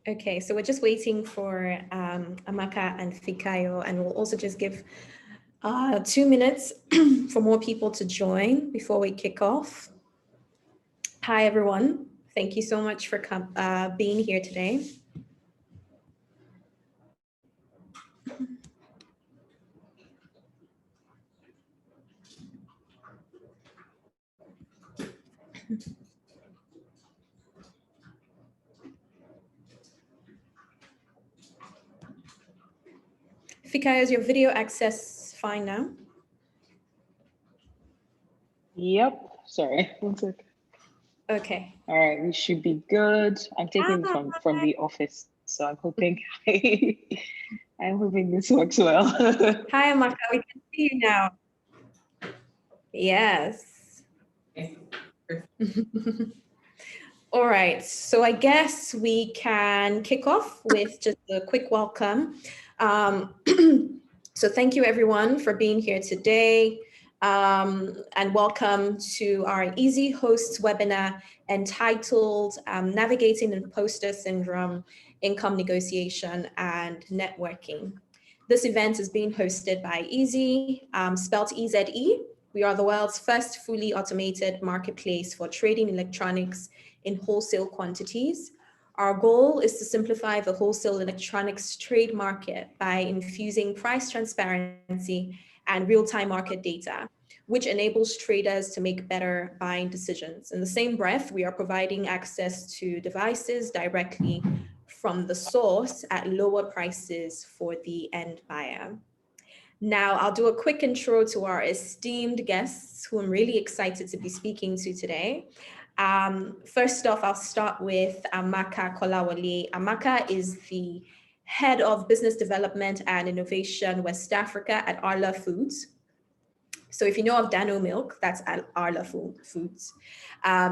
Okay, so we're just waiting for Amaka and Fikayo, and we'll also just give 2 minutes for more people to join before we kick off. Hi, everyone. Thank you so much for being here today. Fikayo, is your video access fine now? Yep. Sorry. 1 sec. Okay. All right, we should be good. I'm taking from the office, so I'm hoping I'm hoping this works well. Hi, Amaka. We can see you now. Yes. All right. So I guess we can kick off with just a quick welcome. So thank you, everyone, for being here today. And welcome to our Easy Hosts webinar entitled Navigating Imposter Syndrome, Income Negotiation and Networking. This event is being hosted by Easy, spelled EZE. We are the world's first fully automated marketplace for trading electronics in wholesale quantities. Our goal is to simplify the wholesale electronics trade market by infusing price transparency and real-time market data, which enables traders to make better buying decisions. In the same breath, we are providing access to devices directly from the source at lower prices for the end buyer. Now, I'll do a quick intro to our esteemed guests who I'm really excited to be speaking to today. First off, I'll start with Amaka Kolawole. Amaka is the Head of Business Development and Innovation West Africa at Arla Foods. So if you know of Dano Milk, that's at Arla Foods.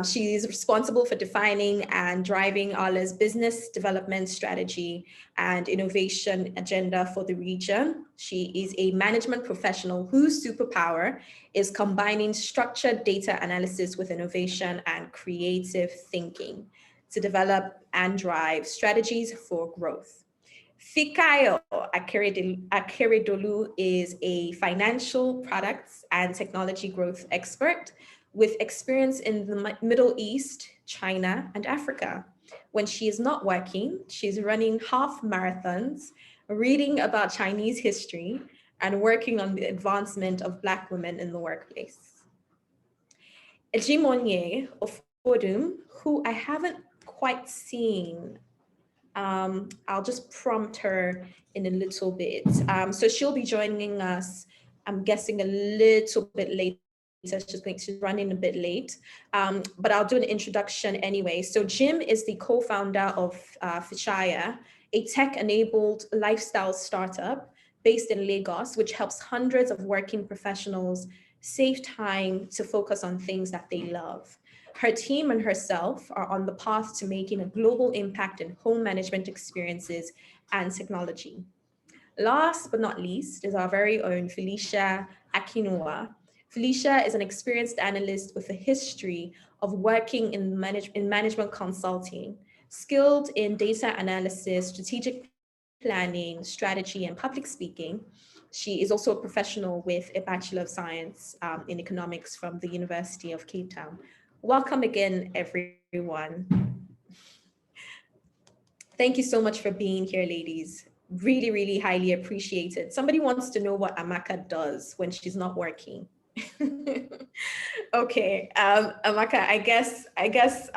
She is responsible for defining and driving Arla's business development strategy and innovation agenda for the region. She is a management professional whose superpower is combining structured data analysis with innovation and creative thinking to develop and drive strategies for growth. Fikayo Akeredolu is a financial products and technology growth expert with experience in the Middle East, China, and Africa. When she is not working, she's running half marathons, reading about Chinese history, and working on the advancement of Black women in the workplace. Ejimonye Ofodum, who I haven't quite seen, I'll just prompt her in a little bit. So she'll be joining us, I'm guessing a little bit later. She's running a bit late, but I'll do an introduction anyway. So Jim is the co-founder of Fishaya, a tech-enabled lifestyle startup based in Lagos, which helps hundreds of working professionals save time to focus on things that they love. Her team and herself are on the path to making a global impact in home management experiences and technology. Last but not least is our very own Felicia Akinnuwa. Felicia is an experienced analyst with a history of working in management consulting, skilled in data analysis, strategic planning, strategy, and public speaking. She is also a professional with a Bachelor of Science in Economics from the University of Cape Town. Welcome again, everyone. Thank you so much for being here, ladies. Really, really highly appreciated. Somebody wants to know what Amaka does when she's not working. Okay, Amaka, I guess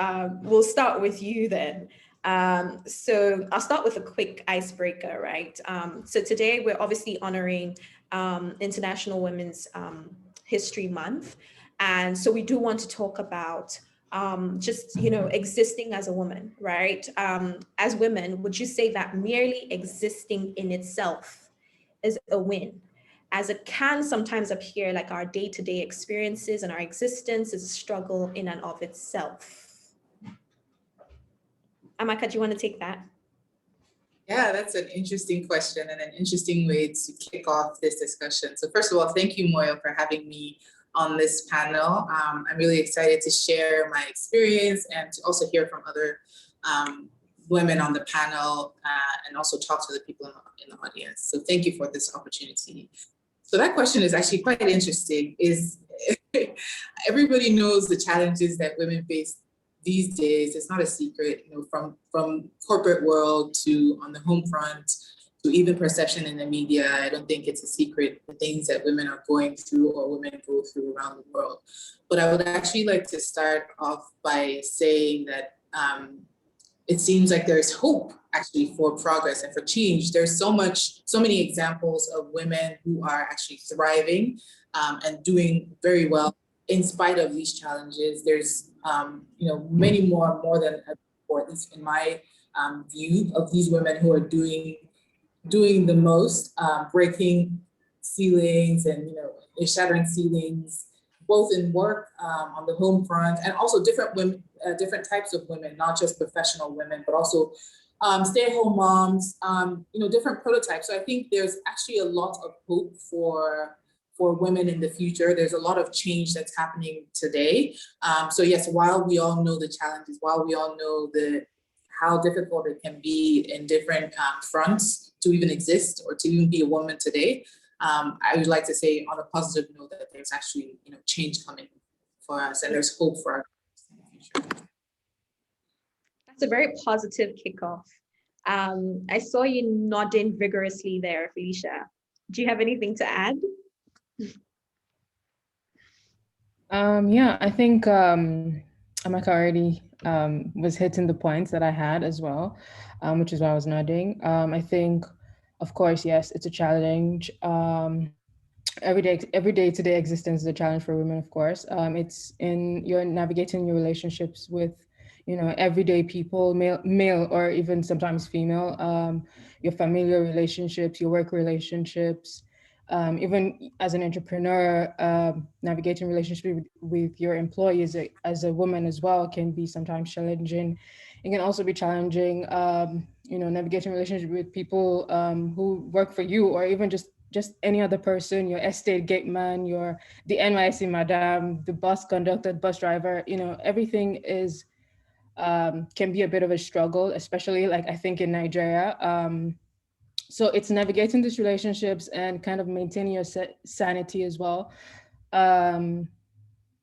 we'll start with you then. So I'll start with a quick icebreaker, right? So today we're obviously honoring International Women's History Month. And so we do want to talk about just, existing as a woman, right? As women, would you say that merely existing in itself is a win? As it can sometimes appear like our day-to-day experiences and our existence is a struggle in and of itself. Amaka, do you want to take that? Yeah, that's an interesting question and an interesting way to kick off this discussion. So first of all, thank you, Moyo, for having me on this panel. I'm really excited to share my experience and to also hear from other women on the panel and also talk to the people in the audience. So thank you for this opportunity. So that question is actually quite interesting. Is everybody knows the challenges that women face these days. It's not a secret, you know, from corporate world to on the home front to even perception in the media. I don't think it's a secret, the things that women are going through or women go through around the world. But I would actually like to start off by saying that it seems like there's hope actually for progress and for change. There's so many examples of women who are actually thriving and doing very well in spite of these challenges. There's you know, many more than before, at least in my view, of these women who are doing the most, breaking ceilings and, you know, shattering ceilings, both in work, on the home front, and also different women, different types of women, not just professional women, but also stay-at-home moms, you know, different prototypes. So I think there's actually a lot of hope for women in the future. There's a lot of change that's happening today. So yes, while we all know the challenges, while we all know how difficult it can be in different fronts to even exist or to even be a woman today, I would like to say on a positive note that there's actually, you know, change coming for us and there's hope for our in the future. That's a very positive kickoff. I saw you nodding vigorously there, Felicia. Do you have anything to add? Yeah, I think Amaka already was hitting the points that I had as well, which is why I was nodding. I think, of course, yes, it's a challenge. Every day-to-day existence is a challenge for women, of course. It's in you're navigating your relationships with, you know, everyday people, male or even sometimes female, your familiar relationships, your work relationships, even as an entrepreneur, navigating relationship with your employees as a woman as well can be sometimes challenging. It can also be challenging, you know, navigating relationship with people who work for you, or even just any other person, your estate gate man, the NYC madam, the bus conductor, bus driver, you know, everything is can be a bit of a struggle, especially like I think in Nigeria. So it's navigating these relationships and kind of maintaining your sanity as well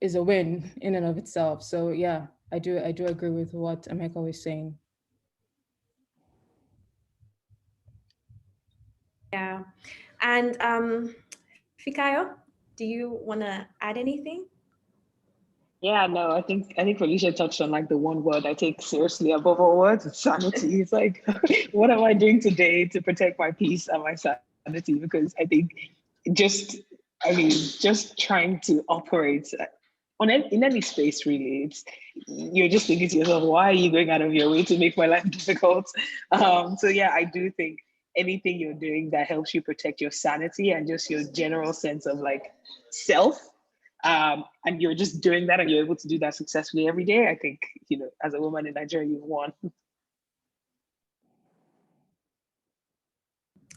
is a win in and of itself. So yeah, I do agree with what Amaka was saying. Yeah. And Fikayo, do you want to add anything? Yeah, no, I think Felicia touched on like the one word I take seriously above all words, it's sanity. It's like, what am I doing today to protect my peace and my sanity? Because I think just trying to operate in any space really, you're just thinking to yourself, why are you going out of your way to make my life difficult? So yeah, I do think anything you're doing that helps you protect your sanity and just your general sense of like self, and you're just doing that and you're able to do that successfully every day, I think, you know, as a woman in Nigeria, you've won.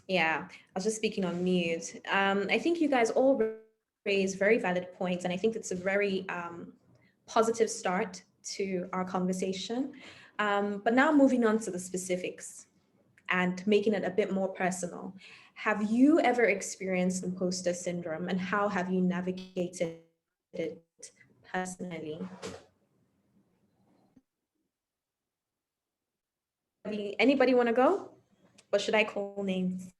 Yeah, I was just speaking on mute. I think you guys all raise very valid points, and I think it's a very positive start to our conversation. But now moving on to the specifics and making it a bit more personal. Have you ever experienced imposter syndrome, and how have you navigated it personally? Anybody want to go? Or should I call names?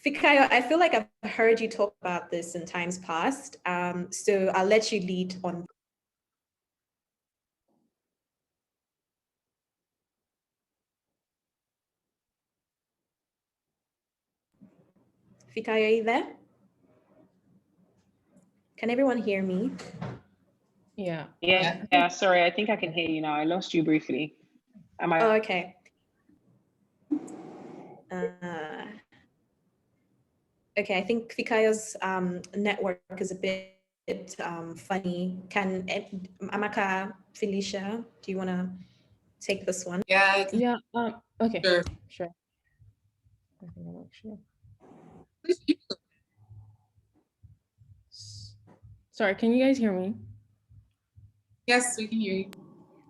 Fikayo, I feel like I've heard you talk about this in times past, so I'll let you lead on. Fikayo, are you there? Can everyone hear me? Yeah. Sorry, I think I can hear you now. I lost you briefly. Oh, okay. Okay, I think Fikayo's network is a bit funny. Can Amaka, Felicia, do you want to take this one? Yeah. Yeah. Okay. Sure. I think I'm not sure. Sorry, can you guys hear me? Yes, we can hear you.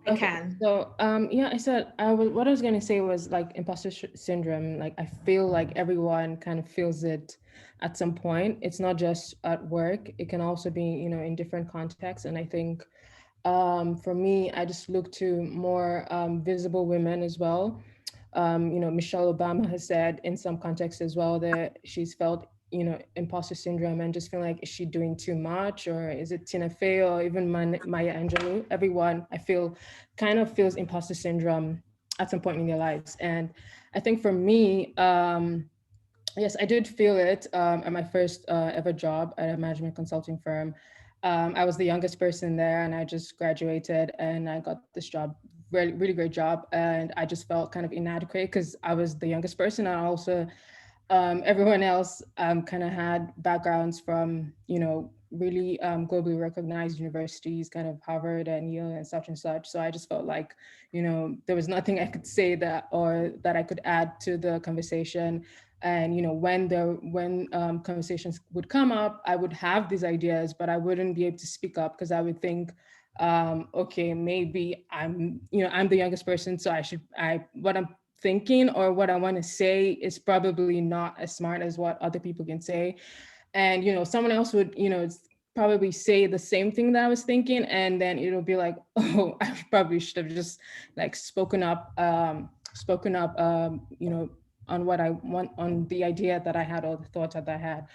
I can. So yeah, I said what I was going to say was like imposter syndrome. Like I feel like everyone kind of feels it at some point. It's not just at work. It can also be, you know, in different contexts. And I think for me, I just look to more visible women as well. You know, Michelle Obama has said in some contexts as well that she's felt, you know, imposter syndrome and just feel like, is she doing too much, or is it Tina Fey or even Maya Angelou? Everyone I feel kind of feels imposter syndrome at some point in their lives. And I think for me, yes, I did feel it at my first ever job at a management consulting firm. I was the youngest person there, and I just graduated, and I got this job, really, really great job. And I just felt kind of inadequate because I was the youngest person, and also everyone else kind of had backgrounds from, you know, really globally recognized universities, kind of Harvard and Yale and such. So I just felt like, you know, there was nothing I could say that or that I could add to the conversation. And you know, when conversations would come up, I would have these ideas, but I wouldn't be able to speak up because I would think, okay, maybe I'm, you know, I'm the youngest person, so what I'm thinking or what I want to say is probably not as smart as what other people can say. And you know, someone else would, you know, probably say the same thing that I was thinking, and then it'll be like, oh, I probably should have just like spoken up, you know, on what I want, on the idea that I had or the thoughts that I had.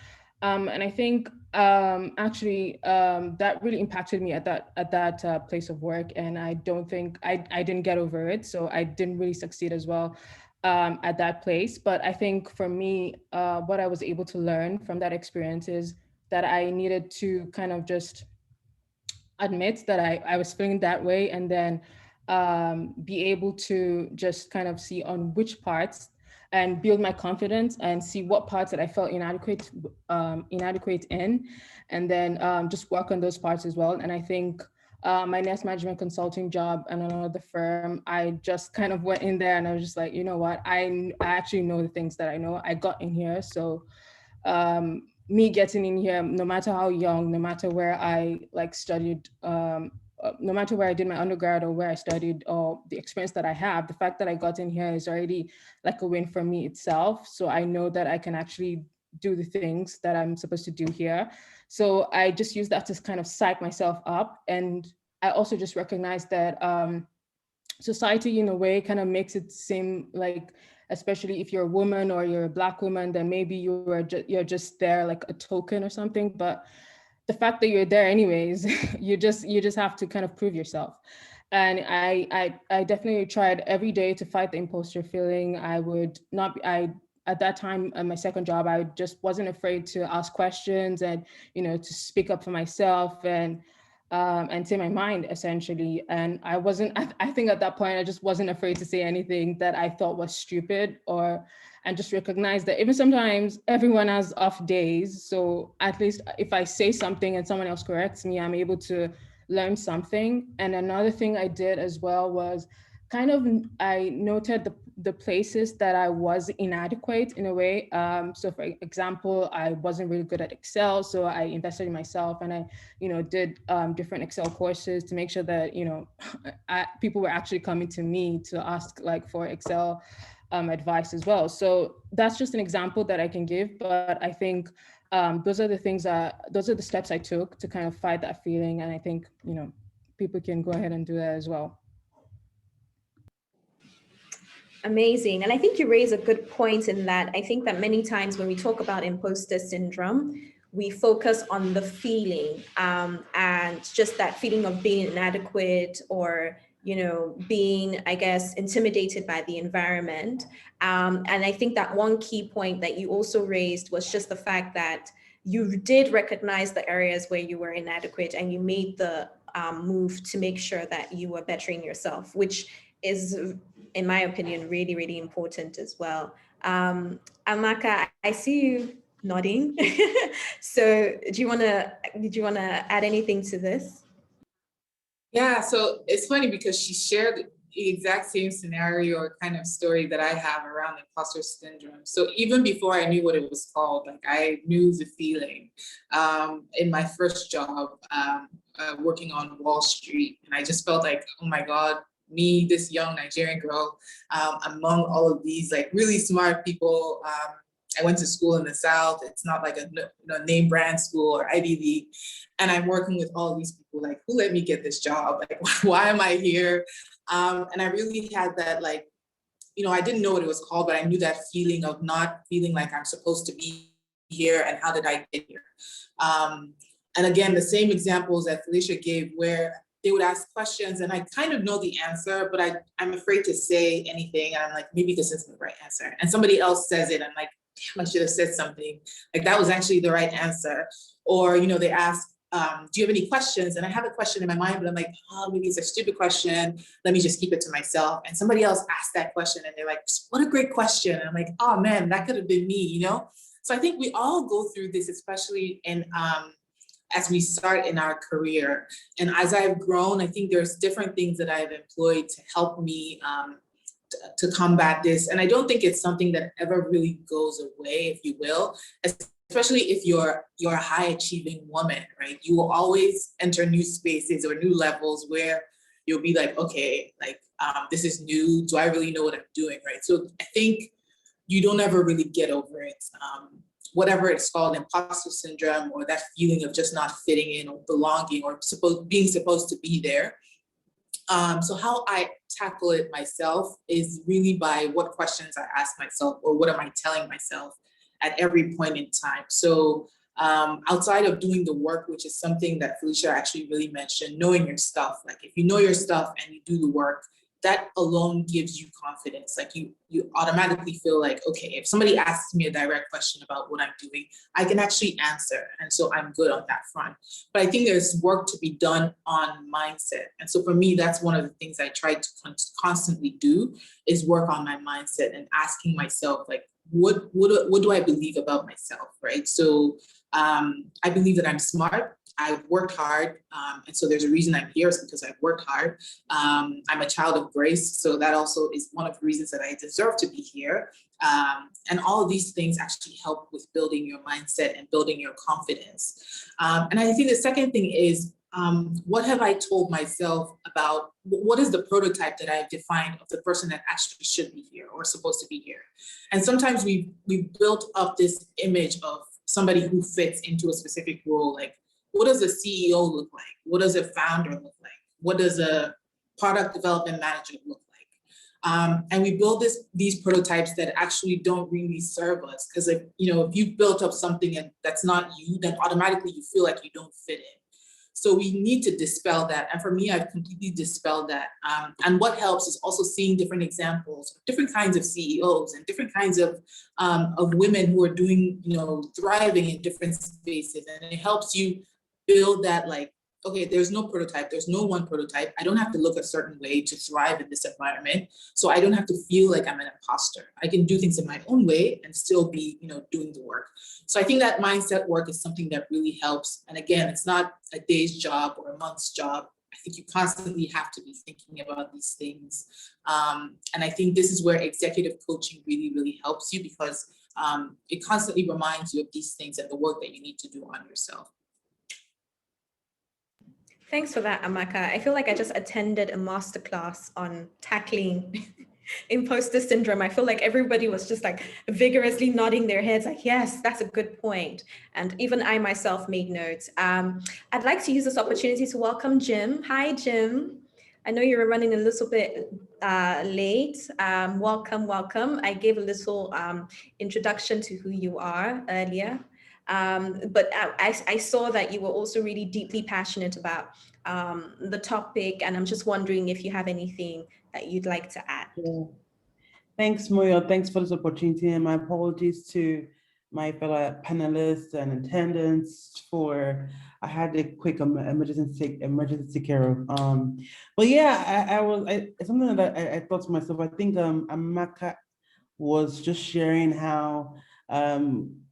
And I think actually that really impacted me at that place of work, and I don't think I didn't get over it, so I didn't really succeed as well at that place. But I think for me, what I was able to learn from that experience is that I needed to kind of just admit that I was feeling that way, and then be able to just kind of see on which parts and build my confidence and see what parts that I felt inadequate in, and then just work on those parts as well. And I think my next management consulting job and another firm, I just kind of went in there and I was just like, you know what, I actually know the things that I know. I got in here, so me getting in here, no matter how young, no matter where I like studied, no matter where I did my undergrad or where I studied or the experience that I have, the fact that I got in here is already like a win for me itself. So I know that I can actually do the things that I'm supposed to do here. So I just use that to kind of psych myself up. And I also just recognize that society in a way kind of makes it seem like, especially if you're a woman or you're a Black woman, then maybe you're just there like a token or something. But the fact that you're there anyways, you just have to kind of prove yourself. And I definitely tried every day to fight the imposter feeling. I would not be, I at that time at my second job, I just wasn't afraid to ask questions and, you know, to speak up for myself and say my mind essentially. And I wasn't, I think at that point, I just wasn't afraid to say anything that I thought was stupid, and just recognize that even sometimes everyone has off days. So at least if I say something and someone else corrects me, I'm able to learn something. And another thing I did as well was kind of, I noted the places that I was inadequate in a way. So for example, I wasn't really good at Excel. So I invested in myself and I, you know, did different Excel courses to make sure that, you know, people were actually coming to me to ask like for Excel advice as well. So that's just an example that I can give, but I think those are the steps I took to kind of fight that feeling. And I think, you know, people can go ahead and do that as well. Amazing. And I think you raise a good point in that I think that many times when we talk about imposter syndrome, we focus on the feeling and just that feeling of being inadequate or, you know, being, I guess, intimidated by the environment. And I think that one key point that you also raised was just the fact that you did recognize the areas where you were inadequate and you made the move to make sure that you were bettering yourself, which is, in my opinion, really, really important as well. Amaka, I see you nodding. So did you want to add anything to this? Yeah, so it's funny because she shared exact same scenario or kind of story that I have around imposter syndrome. So even before I knew what it was called, like I knew the feeling in my first job working on Wall Street. And I just felt like, oh my God, me, this young Nigerian girl, among all of these like really smart people. I went to school in the South. It's not like a name brand school or Ivy League. And I'm working with all these people, like, who let me get this job? Like, why am I here? And I really had that, like, I didn't know what it was called, but I knew that feeling of not feeling like I'm supposed to be here and how did I get here? And again, the same examples that Felicia gave where they would ask questions and I kind of know the answer, but I'm afraid to say anything. And I'm like, maybe this isn't the right answer. And somebody else says it. I'm like, damn, I should have said something. Like that was actually the right answer. Or, they ask, do you have any questions? And I have a question in my mind, but I'm like, oh, maybe it's a stupid question. Let me just keep it to myself. And somebody else asked that question and they're like, what a great question. And I'm like, oh man, that could have been me, So I think we all go through this, especially as we start in our career. And as I've grown, I think there's different things that I've employed to help me to combat this. And I don't think it's something that ever really goes away, if you will, especially if you're a high achieving woman, right? You will always enter new spaces or new levels where you'll be like, okay, like this is new. Do I really know what I'm doing, right? So I think you don't ever really get over it. Whatever it's called, imposter syndrome, or that feeling of just not fitting in or belonging or being supposed to be there. So how I tackle it myself is really by what questions I ask myself or what am I telling myself at every point in time. So outside of doing the work, which is something that Felicia actually really mentioned, knowing your stuff. Like if you know your stuff and you do the work, that alone gives you confidence. Like you automatically feel like, okay, if somebody asks me a direct question about what I'm doing, I can actually answer. And so I'm good on that front. But I think there's work to be done on mindset. And so for me, that's one of the things I try to constantly do is work on my mindset and asking myself, like, what do I believe about myself, right? So I believe that I'm smart. I've worked hard. And so there's a reason I'm here is because I've worked hard. I'm a child of grace. So that also is one of the reasons that I deserve to be here. And all of these things actually help with building your mindset and building your confidence. And I think the second thing is, what have I told myself about what is the prototype that I've defined of the person that actually should be here or supposed to be here? And sometimes we built up this image of somebody who fits into a specific role. Like, what does a CEO look like? What does a founder look like? What does a product development manager look like? And we build these prototypes that actually don't really serve us. Because if you built up something that's not you, then automatically you feel like you don't fit in. So we need to dispel that. And for me, I've completely dispelled that. And what helps is also seeing different examples, different kinds of CEOs and different kinds of women who are doing, thriving in different spaces. And it helps you build that, like, okay, there's no prototype. There's no one prototype. I don't have to look a certain way to thrive in this environment. So I don't have to feel like I'm an imposter. I can do things in my own way and still be, doing the work. So I think that mindset work is something that really helps. And again, it's not a day's job or a month's job. I think you constantly have to be thinking about these things. And I think this is where executive coaching really, really helps you because it constantly reminds you of these things and the work that you need to do on yourself. Thanks for that, Amaka. I feel like I just attended a masterclass on tackling imposter syndrome. I feel like everybody was just like vigorously nodding their heads like, yes, that's a good point. And even I myself made notes. I'd like to use this opportunity to welcome Jim. Hi, Jim. I know you were running a little bit late. Welcome. I gave a little introduction to who you are earlier. But I saw that you were also really deeply passionate about the topic, and I'm just wondering if you have anything that you'd like to add. Yeah. Thanks, Moyo. Thanks for this opportunity, and my apologies to my fellow panelists and attendants for I had a quick emergency care of. But yeah, something that I thought to myself. I think Amaka was just sharing how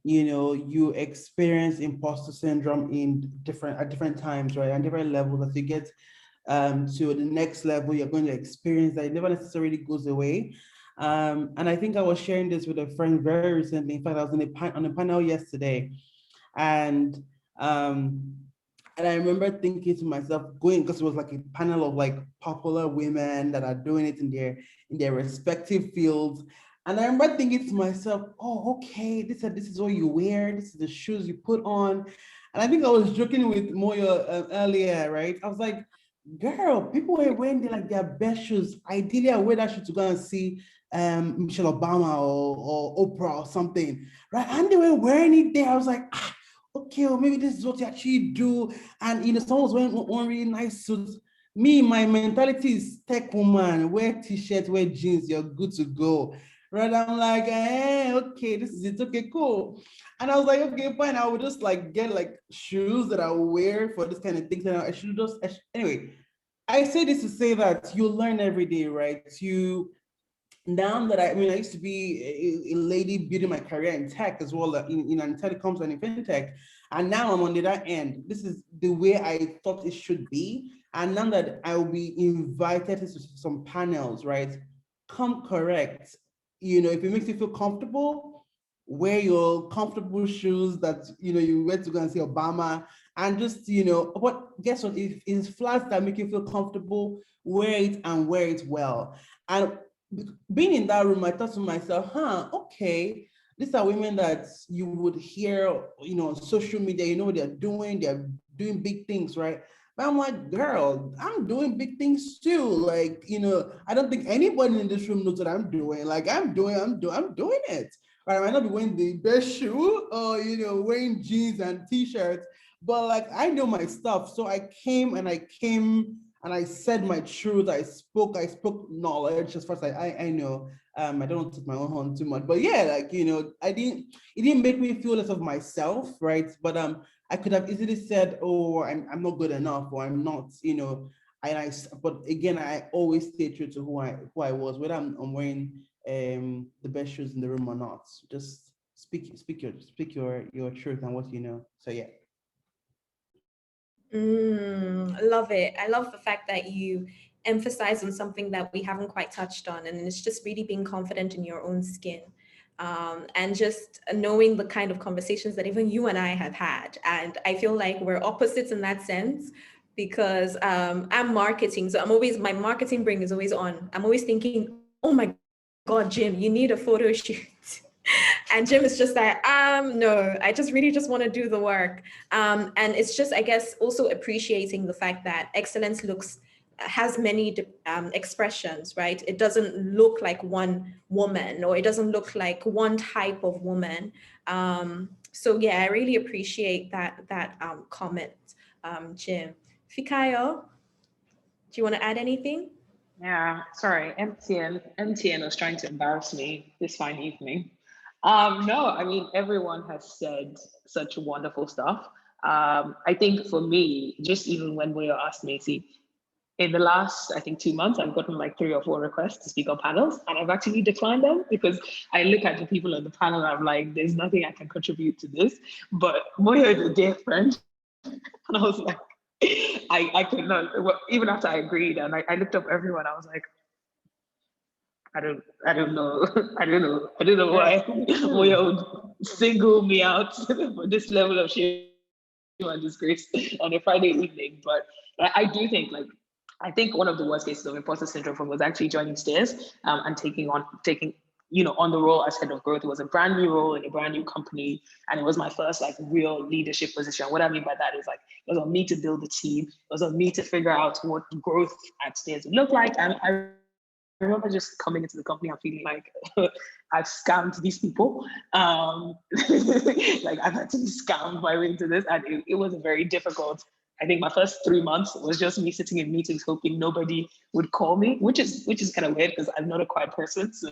you experience imposter syndrome at different times, right? And different levels as you get to the next level. You're going to experience that. It never necessarily goes away. And I think I was sharing this with a friend very recently. In fact, I was on a panel yesterday, and I remember thinking to myself, going, because it was like a panel of like popular women that are doing it in their respective fields. And I remember thinking to myself, oh, okay, this is what you wear, this is the shoes you put on. And I think I was joking with Moyo earlier, right? I was like, girl, people are wearing their best shoes. Ideally, I wear that shoe to go and see Michelle Obama or Oprah or something, right? And they were wearing it there. I was like, okay, well, maybe this is what you actually do. And someone was wearing one really nice suit. Me, my mentality is tech woman, wear t-shirts, wear jeans, you're good to go. Right? I'm like, okay, this is it. Okay, cool. And I was like, okay, fine. I would just get shoes that I wear for this kind of things. And I should just, anyway, I say this to say that you learn every day, right? Now that I used to be a lady building my career in tech as well, in telecoms and in fintech. And now I'm on the other end. This is the way I thought it should be. And now that I will be invited to some panels, right? Come correct. If it makes you feel comfortable, wear your comfortable shoes that you wear to go and see Obama, and just but guess what? If it's flats that make you feel comfortable, wear it and wear it well. And being in that room, I thought to myself, okay, these are women that you would hear, on social media. What they're doing big things, right? But I'm like, girl, I'm doing big things too. I don't think anybody in this room knows what I'm doing. I'm doing it. Right? I might not be wearing the best shoe or wearing jeans and t-shirts, but I know my stuff. So I came and I said my truth. I spoke knowledge as far as I know. I don't want to toot my own horn too much, but yeah, it didn't make me feel less of myself, right? But I could have easily said, oh, I'm not good enough, or I'm not, but again, I always stay true to who I was, whether I'm wearing the best shoes in the room or not. Just speak your truth and what you know. So yeah. I love it. I love the fact that you emphasize on something that we haven't quite touched on, and it's just really being confident in your own skin. And just knowing the kind of conversations that even you and I have had. And I feel like we're opposites in that sense, because I'm marketing. So my marketing brain is always on. I'm always thinking, oh my God, Jim, you need a photo shoot. And Jim is just like, no, I really want to do the work. And it's just, I guess, also appreciating the fact that excellence has many expressions, right? It doesn't look like one woman, or it doesn't look like one type of woman. So yeah, I really appreciate that comment, Jim. Fikayo, do you want to add anything? Yeah, sorry, MTN was trying to embarrass me this fine evening. No, everyone has said such wonderful stuff. I think for me, just even when we asked Macy, in the last, I think 2 months, I've gotten 3 or 4 requests to speak on panels, and I've actually declined them because I look at the people on the panel and I'm like, there's nothing I can contribute to this. But Moyo is a dear friend, and I was like, I could not. Even after I agreed, and I looked up everyone, I was like, I don't know. I don't know why Moyo would single me out for this level of shame and disgrace on a Friday evening. But I do think I think one of the worst cases of imposter syndrome for me was actually joining Stairs and taking on the role as head of growth. It was a brand new role in a brand new company, and it was my first real leadership position. What I mean by that is it was on me to build the team. It was on me to figure out what growth at Stairs would look like. And I remember just coming into the company and feeling like I've scammed these people. I've actually scammed my way into this, and it was a very difficult. I think my first 3 months was just me sitting in meetings hoping nobody would call me, which is kind of weird because I'm not a quiet person. So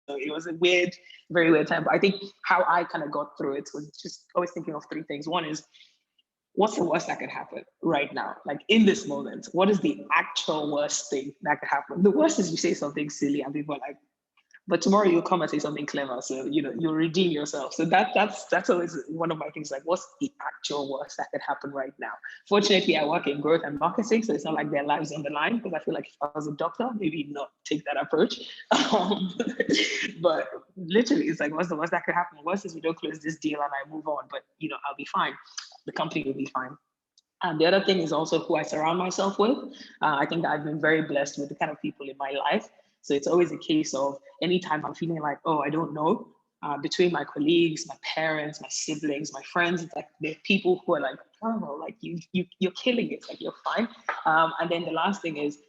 it was a very weird time. But I think how I kind of got through it was just always thinking of 3 things. One is, what's the worst that could happen right now? In this moment, what is the actual worst thing that could happen? The worst is you say something silly and people are like, but tomorrow you'll come and say something clever. So, you'll redeem yourself. So that's always one of my things, like, what's the actual worst that could happen right now? Fortunately, I work in growth and marketing, so it's not like their lives on the line, because I feel like if I was a doctor, maybe not take that approach. But literally, it's like, what's the worst that could happen? Worst is we don't close this deal and I move on, but I'll be fine. The company will be fine. And the other thing is also who I surround myself with. I think that I've been very blessed with the kind of people in my life. So it's always a case of anytime I'm feeling like, oh, I don't know, between my colleagues, my parents, my siblings, my friends, it's like there are people who are like, oh, like you're killing it, like you're fine. And then the last thing is,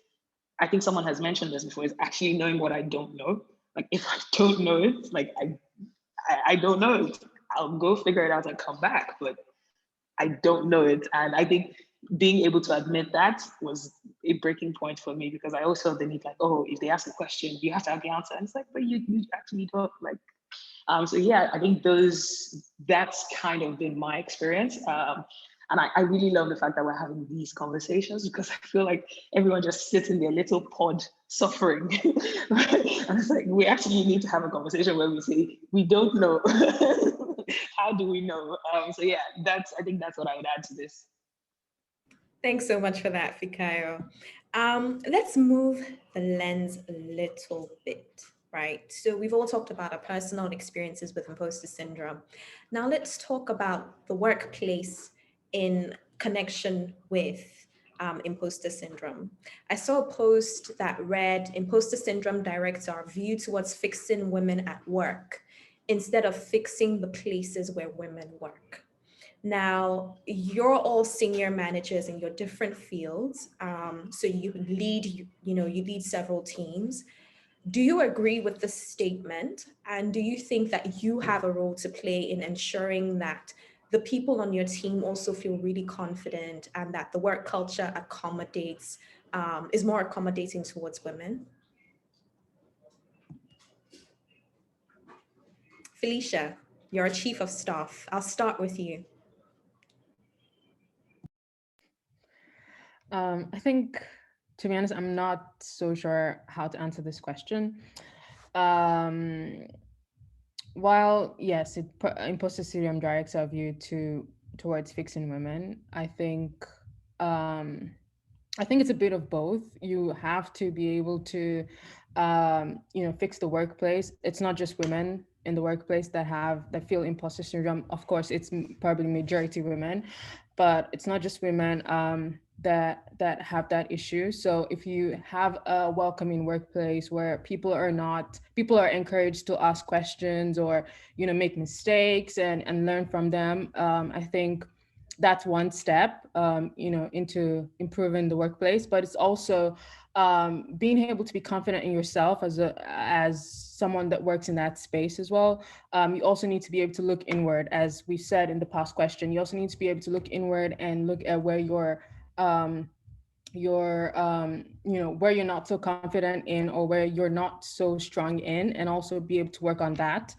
I think someone has mentioned this before, is actually knowing what I don't know. Like if I don't know it, like I don't know it. I'll go figure it out and come back, but I don't know it. And I think being able to admit that was a breaking point for me, because I always felt the need, like, oh, if they ask a question, you have to have the answer. And it's like, but you actually don't, like. So yeah, I think that's kind of been my experience. And I really love the fact that we're having these conversations, because I feel like everyone just sits in their little pod suffering. And it's like, we actually need to have a conversation where we say, we don't know. How do we know? So yeah, I think that's what I would add to this. Thanks so much for that, Fikayo. Let's move the lens a little bit, right? So we've all talked about our personal experiences with imposter syndrome. Now let's talk about the workplace in connection with imposter syndrome. I saw a post that read, imposter syndrome directs our view towards fixing women at work instead of fixing the places where women work. Now, you're all senior managers in your different fields. So you lead several teams. Do you agree with the statement? And do you think that you have a role to play in ensuring that the people on your team also feel really confident and that the work culture is more accommodating towards women? Felicia, you're a chief of staff. I'll start with you. I think, to be honest, I'm not so sure how to answer this question. While yes, imposter syndrome directs our view towards fixing women, I think it's a bit of both. You have to be able to, fix the workplace. It's not just women in the workplace that feel imposter syndrome. Of course, it's probably majority women, but it's not just women that have that issue. So if you have a welcoming workplace where people are encouraged to ask questions or make mistakes and learn from them, I think that's one step into improving the workplace. But it's also being able to be confident in yourself as someone that works in that space as well. You also need to be able to look inward, as we said in the past question. You also need to be able to look inward and look at where where you're not so confident in, or where you're not so strong in, and also be able to work on that.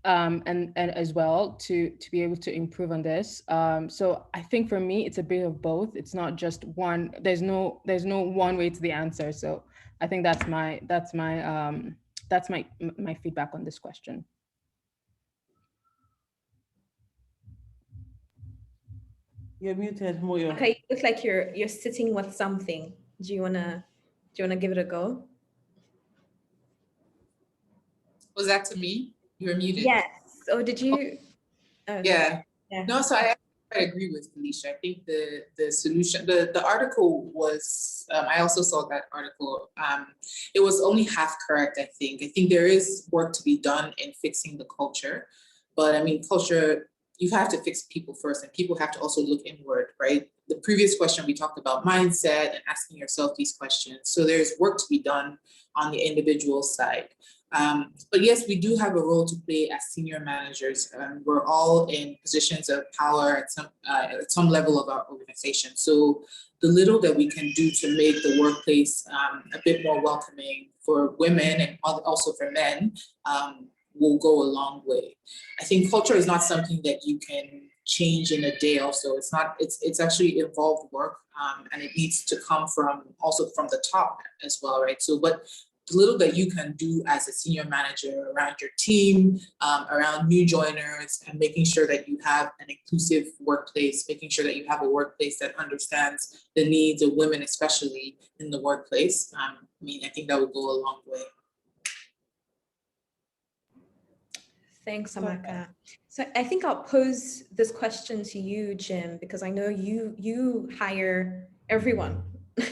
And as well to be able to improve on this. So I think for me, it's a bit of both. It's not just one. There's no one way to the answer. So I think that's my feedback on this question. You're muted, Moyo. Okay, you look like you're sitting with something. Do you wanna give it a go? Was that to me? You were muted. Yes. Oh, did you? Oh. Yeah. Yeah. No, so I agree with Felicia. I think the solution, the article was, I also saw that article. It was only half correct, I think. I think there is work to be done in fixing the culture. But I mean, culture, you have to fix people first, and people have to also look inward, right? The previous question, we talked about mindset and asking yourself these questions. So there's work to be done on the individual side. But yes, we do have a role to play as senior managers. We're all in positions of power at some level of our organization. So the little that we can do to make the workplace a bit more welcoming for women and also for men will go a long way. I think culture is not something that you can change in a day also. It's actually involved work, and it needs to come from the top as well, right? So little that you can do as a senior manager around your team, around new joiners, and making sure that you have an inclusive workplace, making sure that you have a workplace that understands the needs of women, especially in the workplace. I mean, I think that would go a long way. Thanks, Amaka. So I think I'll pose this question to you, Jim, because I know you hire everyone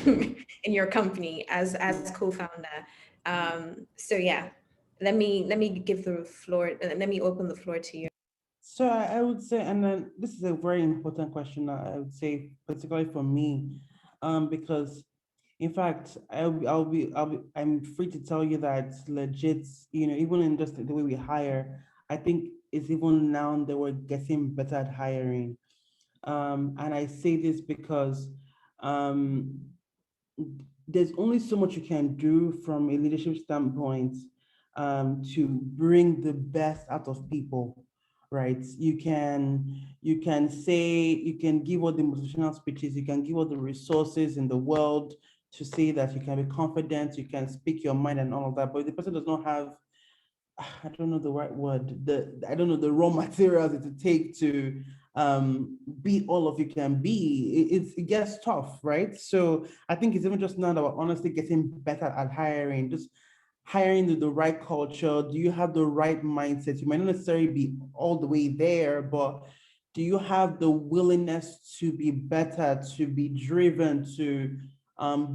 in your company as co-founder. So yeah, let me give the floor. Let me open the floor to you. So I would say, and then this is a very important question. I would say, particularly for me, because in fact, I'm free to tell you that legit, even in just the way we hire, I think it's even now that we're getting better at hiring. And I say this because there's only so much you can do from a leadership standpoint to bring the best out of people, right? You can say, you can give all the motivational speeches, you can give all the resources in the world to say that you can be confident, you can speak your mind and all of that, but if the person does not have, I don't know the right word, the raw materials it would take to be all of you can be, it gets tough, right? So I think it's even just now that we're honestly getting better at hiring, just hiring the right culture. Do you have the right mindset? You might not necessarily be all the way there, but do you have the willingness to be better, to be driven, to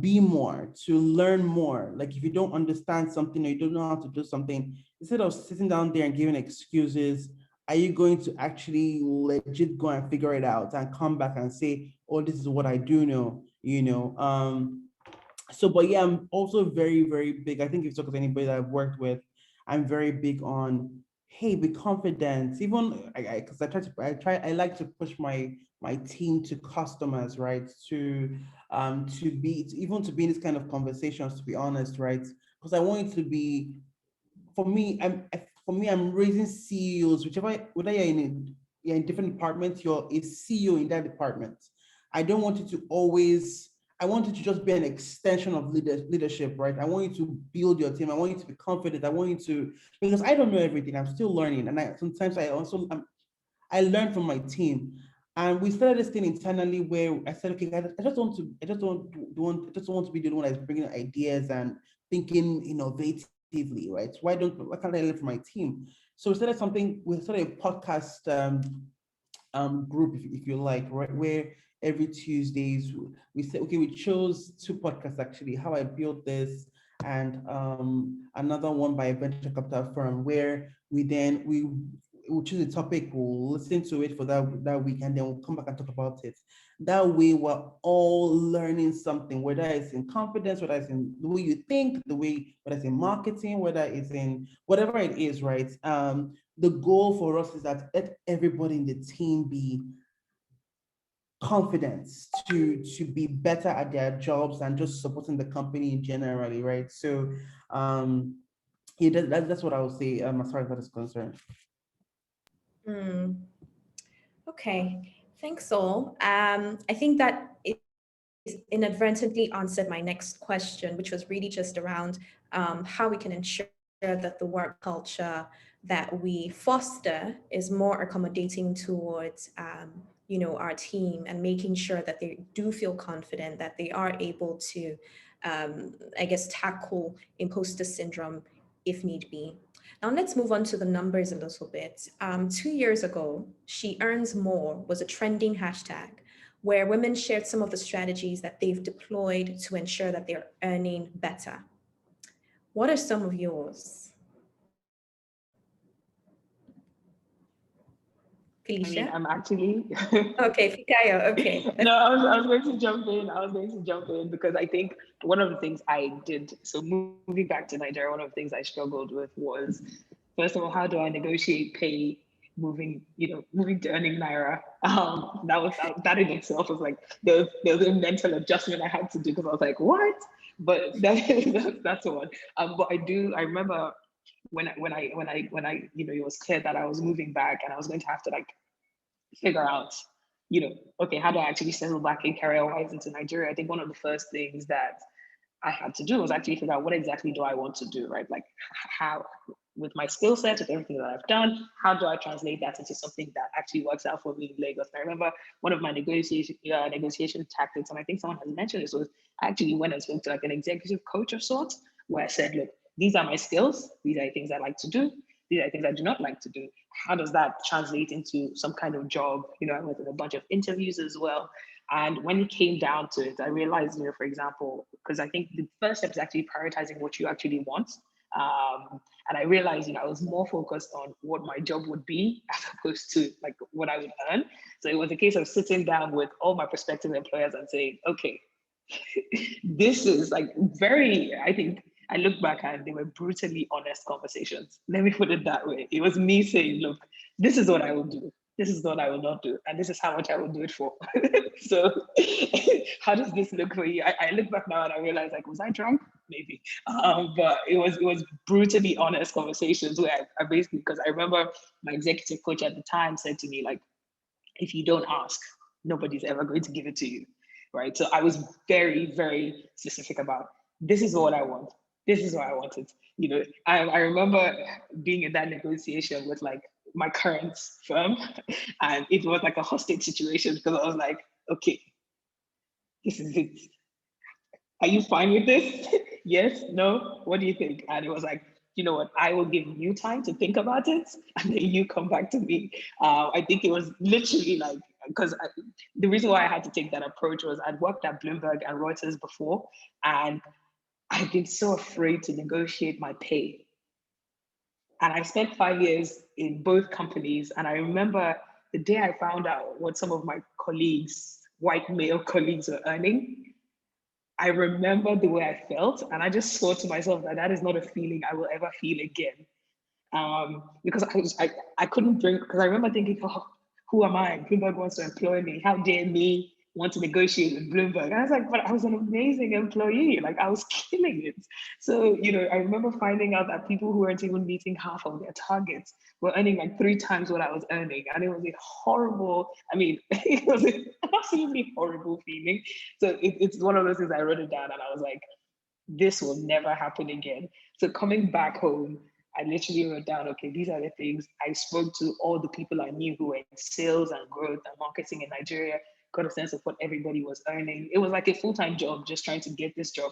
be more, to learn more? Like if you don't understand something or you don't know how to do something, instead of sitting down there and giving excuses, are you going to actually legit go and figure it out and come back and say, oh, this is what I do know, So, but yeah, I'm also very, very big. I think if you talk to anybody that I've worked with, I'm very big on, hey, be confident. Even because I like to push my team to customers, right? To be in this kind of conversations, to be honest, right? Because I want it to be, for me, I'm raising CEOs, whether you're in different departments, you're a CEO in that department. I don't want it to always, I want it to just be an extension of leadership, right? I want you to build your team. I want you to be confident. I want you to, because I don't know everything. I'm still learning. And sometimes I learn from my team. And we started this thing internally where I said, okay, I just want to be the one that's bringing ideas and thinking innovatively, right? Why can't I learn from my team? So we started a podcast group, if you like, right, where every Tuesdays we said, okay, we chose 2 podcasts actually, How I Built This, and another one by a venture capital firm, where we'll choose a topic, we'll listen to it for that week, and then we'll come back and talk about it. That way, we're all learning something, whether it's in confidence, whether it's in the way you think, whether it's in marketing, whether it's in whatever it is, right? The goal for us is that let everybody in the team be confident to be better at their jobs and just supporting the company generally, right? So yeah, that's what I would say as far as that is concerned. Okay, thanks all. I think that it inadvertently answered my next question, which was really just around how we can ensure that the work culture that we foster is more accommodating towards our team, and making sure that they do feel confident, that they are able to tackle imposter syndrome if need be. Now let's move on to the numbers a little bit. 2 years ago, She Earns More was a trending hashtag where women shared some of the strategies that they've deployed to ensure that they're earning better. What are some of yours? Felicia? I mean, I'm actually. Okay, Fikayo, okay. No, I was going to jump in because I think one of the things I did, so moving back to Nigeria, one of the things I struggled with was, first of all, how do I negotiate pay moving to earning Naira? That in itself was like, there was a mental adjustment I had to do, because I was like, what? But that's the one. But I remember when it was clear that I was moving back and I was going to have to figure out, okay, how do I actually settle back in career-wise into Nigeria? I think one of the first things that I had to do was actually figure out what exactly do I want to do, right? Like how, with my skill set, with everything that I've done, how do I translate that into something that actually works out for me in Lagos? And I remember one of my negotiation tactics, and I think someone has mentioned this, was I actually went and spoke to like an executive coach of sorts, where I said, look, these are my skills. These are the things I like to do. These are the things I do not like to do. How does that translate into some kind of job? You know, I went to a bunch of interviews as well. And when it came down to it, I realized, you know, for example, because I think the first step is actually prioritizing what you actually want. And I realized, you know, I was more focused on what my job would be as opposed to like what I would earn. So it was a case of sitting down with all my prospective employers and saying, okay, this is like very, I think I look back and they were brutally honest conversations. Let me put it that way. It was me saying, look, this is what I will do. This is what I will not do. And this is how much I will do it for. So how does this look for you? I look back now and I realize, like, was I drunk? Maybe. But it was brutally honest conversations where I basically, because I remember my executive coach at the time said to me, like, if you don't ask, nobody's ever going to give it to you. Right. So I was very, very specific about this is what I want. This is what I wanted. You know, I remember being in that negotiation with like my current firm, and it was like a hostage situation because I was like, okay, this is it. Are you fine with this? Yes, no, what do you think? And it was like, you know what, I will give you time to think about it and then you come back to me. I think it was literally like, because the reason why I had to take that approach was I'd worked at Bloomberg and Reuters before, and I've been so afraid to negotiate my pay. And I spent 5 years in both companies. And I remember the day I found out what some of my colleagues, white male colleagues, were earning, I remember the way I felt. And I just swore to myself that that is not a feeling I will ever feel again. Because I couldn't drink, because I remember thinking, oh, who am I? Bloomberg wants to employ me. How dare me want to negotiate with Bloomberg? And I was like, but I was an amazing employee. Like I was killing it. So, you know, I remember finding out that people who weren't even meeting half of their targets were earning like 3 times what I was earning. And it was a horrible, I mean, it was an absolutely horrible feeling. So it's one of those things I wrote it down and I was like, this will never happen again. So coming back home, I literally wrote down, okay, these are the things. I spoke to all the people I knew who were in sales and growth and marketing in Nigeria, got a sense of what everybody was earning. It was like a full-time job, just trying to get this job.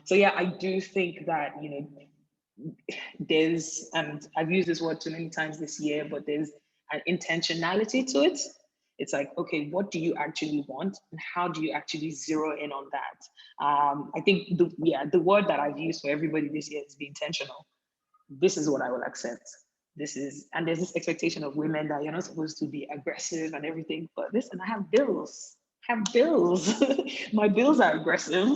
So yeah, I do think that, you know, there's, and I've used this word too many times this year, but there's an intentionality to it. It's like, okay, what do you actually want? And how do you actually zero in on that? I think the word that I've used for everybody this year is be intentional. This is what I will accept. This is, and there's this expectation of women that you're not supposed to be aggressive and everything, but listen, I have bills. My bills are aggressive.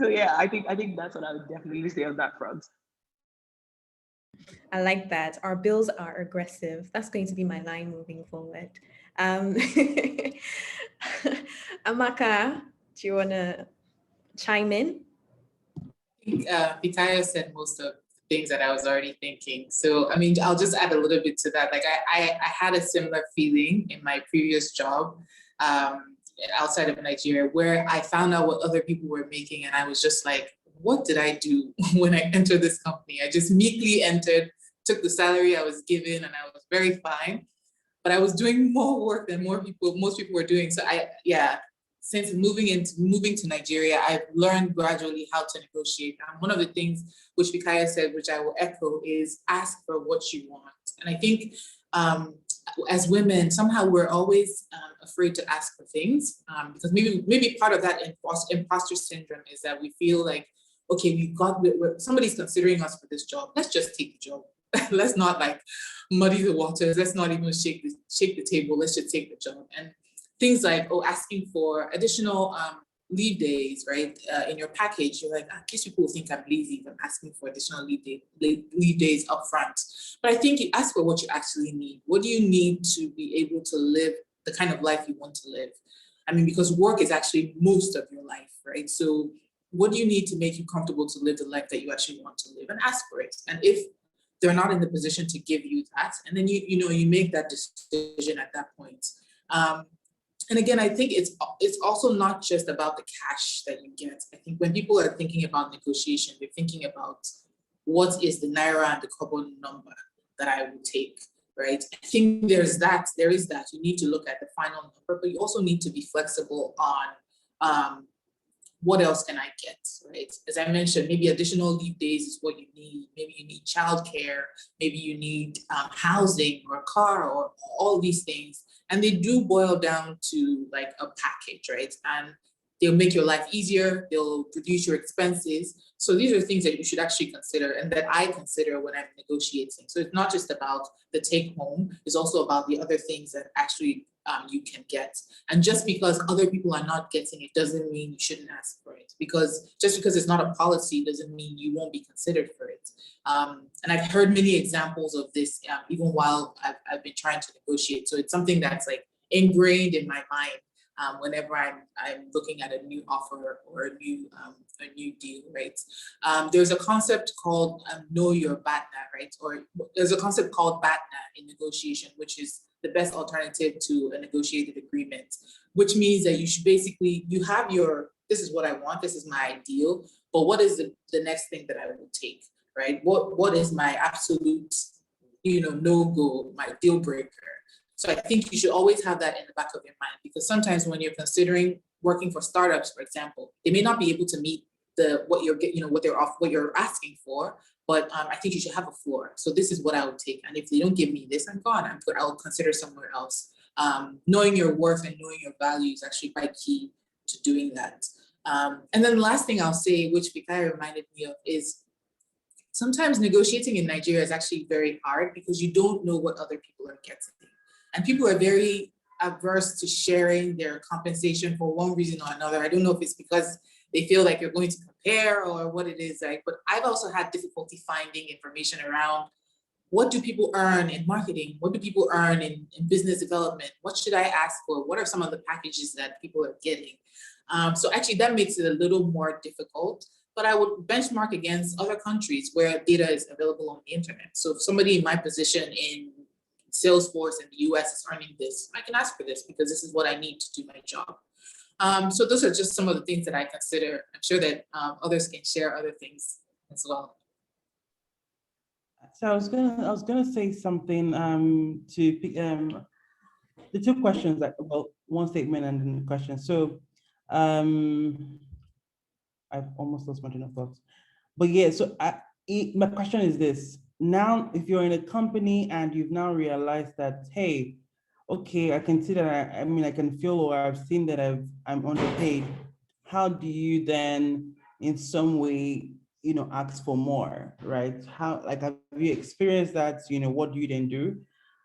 So yeah, I think that's what I would definitely say on that front. I like that. Our bills are aggressive. That's going to be my line moving forward. Amaka, do you want to chime in? I think Fikayo said most of the things that I was already thinking. So, I mean, I'll just add a little bit to that. Like I had a similar feeling in my previous job outside of Nigeria, where I found out what other people were making. And I was just like, what did I do when I entered this company? I just meekly entered, took the salary I was given, and I was very fine. But I was doing more work than most people were doing. So since moving to Nigeria, I've learned gradually how to negotiate. And one of the things which Fikayo said, which I will echo, is ask for what you want. And I think as women, somehow we're always afraid to ask for things because maybe part of that imposter syndrome is that we feel like, okay, somebody's considering us for this job. Let's just take the job. Let's not like muddy the waters. Let's not even shake the table. Let's just take the job. And things like, asking for additional leave days, right? In your package, you're like, these people will think I'm lazy if I'm asking for additional leave days up front. But I think you ask for what you actually need. What do you need to be able to live the kind of life you want to live? I mean, because work is actually most of your life, right? So what do you need to make you comfortable to live the life that you actually want to live, and ask for it? And if they're not in the position to give you that, and then you make that decision at that point. And again, I think it's also not just about the cash that you get. I think when people are thinking about negotiation, they're thinking about what is the naira and the kobo number that I will take, right? I think there is that. You need to look at the final number, but you also need to be flexible on what else can I get, right? As I mentioned, maybe additional leave days is what you need. Maybe you need childcare. Maybe you need housing or a car or all these things. And they do boil down to like a package, right? And they'll make your life easier. They'll reduce your expenses. So these are things that you should actually consider and that I consider when I'm negotiating. So it's not just about the take home. It's also about the other things that actually you can get. And just because other people are not getting it doesn't mean you shouldn't ask for it. Because just because it's not a policy doesn't mean you won't be considered for it. And I've heard many examples of this even while I've been trying to negotiate. So it's something that's like ingrained in my mind whenever I'm looking at a new offer or a new deal, right? There's a concept called know your BATNA, right? Or there's a concept called BATNA in negotiation, which is the best alternative to a negotiated agreement, which means that you should basically, you have your, this is what I want, this is my ideal, but what is the next thing that I will take, right? What is my absolute, no-go, my deal breaker? So I think you should always have that in the back of your mind, because sometimes when you're considering working for startups, for example, they may not be able to meet what you're asking for, but I think you should have a floor. So this is what I would take, and if they don't give me this, I'm gone. I'll consider somewhere else. Knowing your worth and knowing your value is actually quite key to doing that. And then the last thing I'll say, which Fikayo reminded me of, is sometimes negotiating in Nigeria is actually very hard because you don't know what other people are getting. And people are very averse to sharing their compensation for one reason or another. I don't know if it's because they feel like you're going to compare or what it is, right? But I've also had difficulty finding information around what do people earn in marketing? What do people earn in business development? What should I ask for? What are some of the packages that people are getting? So actually that makes it a little more difficult, but I would benchmark against other countries where data is available on the internet. So if somebody in my position in Salesforce in the US is earning this, I can ask for this because this is what I need to do my job. So those are just some of the things that I consider. I'm sure that others can share other things as well. So I was gonna say something to pick the two questions, like, well, one statement and then the question. So I've almost lost my train of thought. But yeah, so my question is this. Now, if you're in a company and you've now realized that, hey, okay, I can see that I can feel, or I've seen that I'm underpaid. How do you then in some way, ask for more, right? How, like, have you experienced that? What do you then do?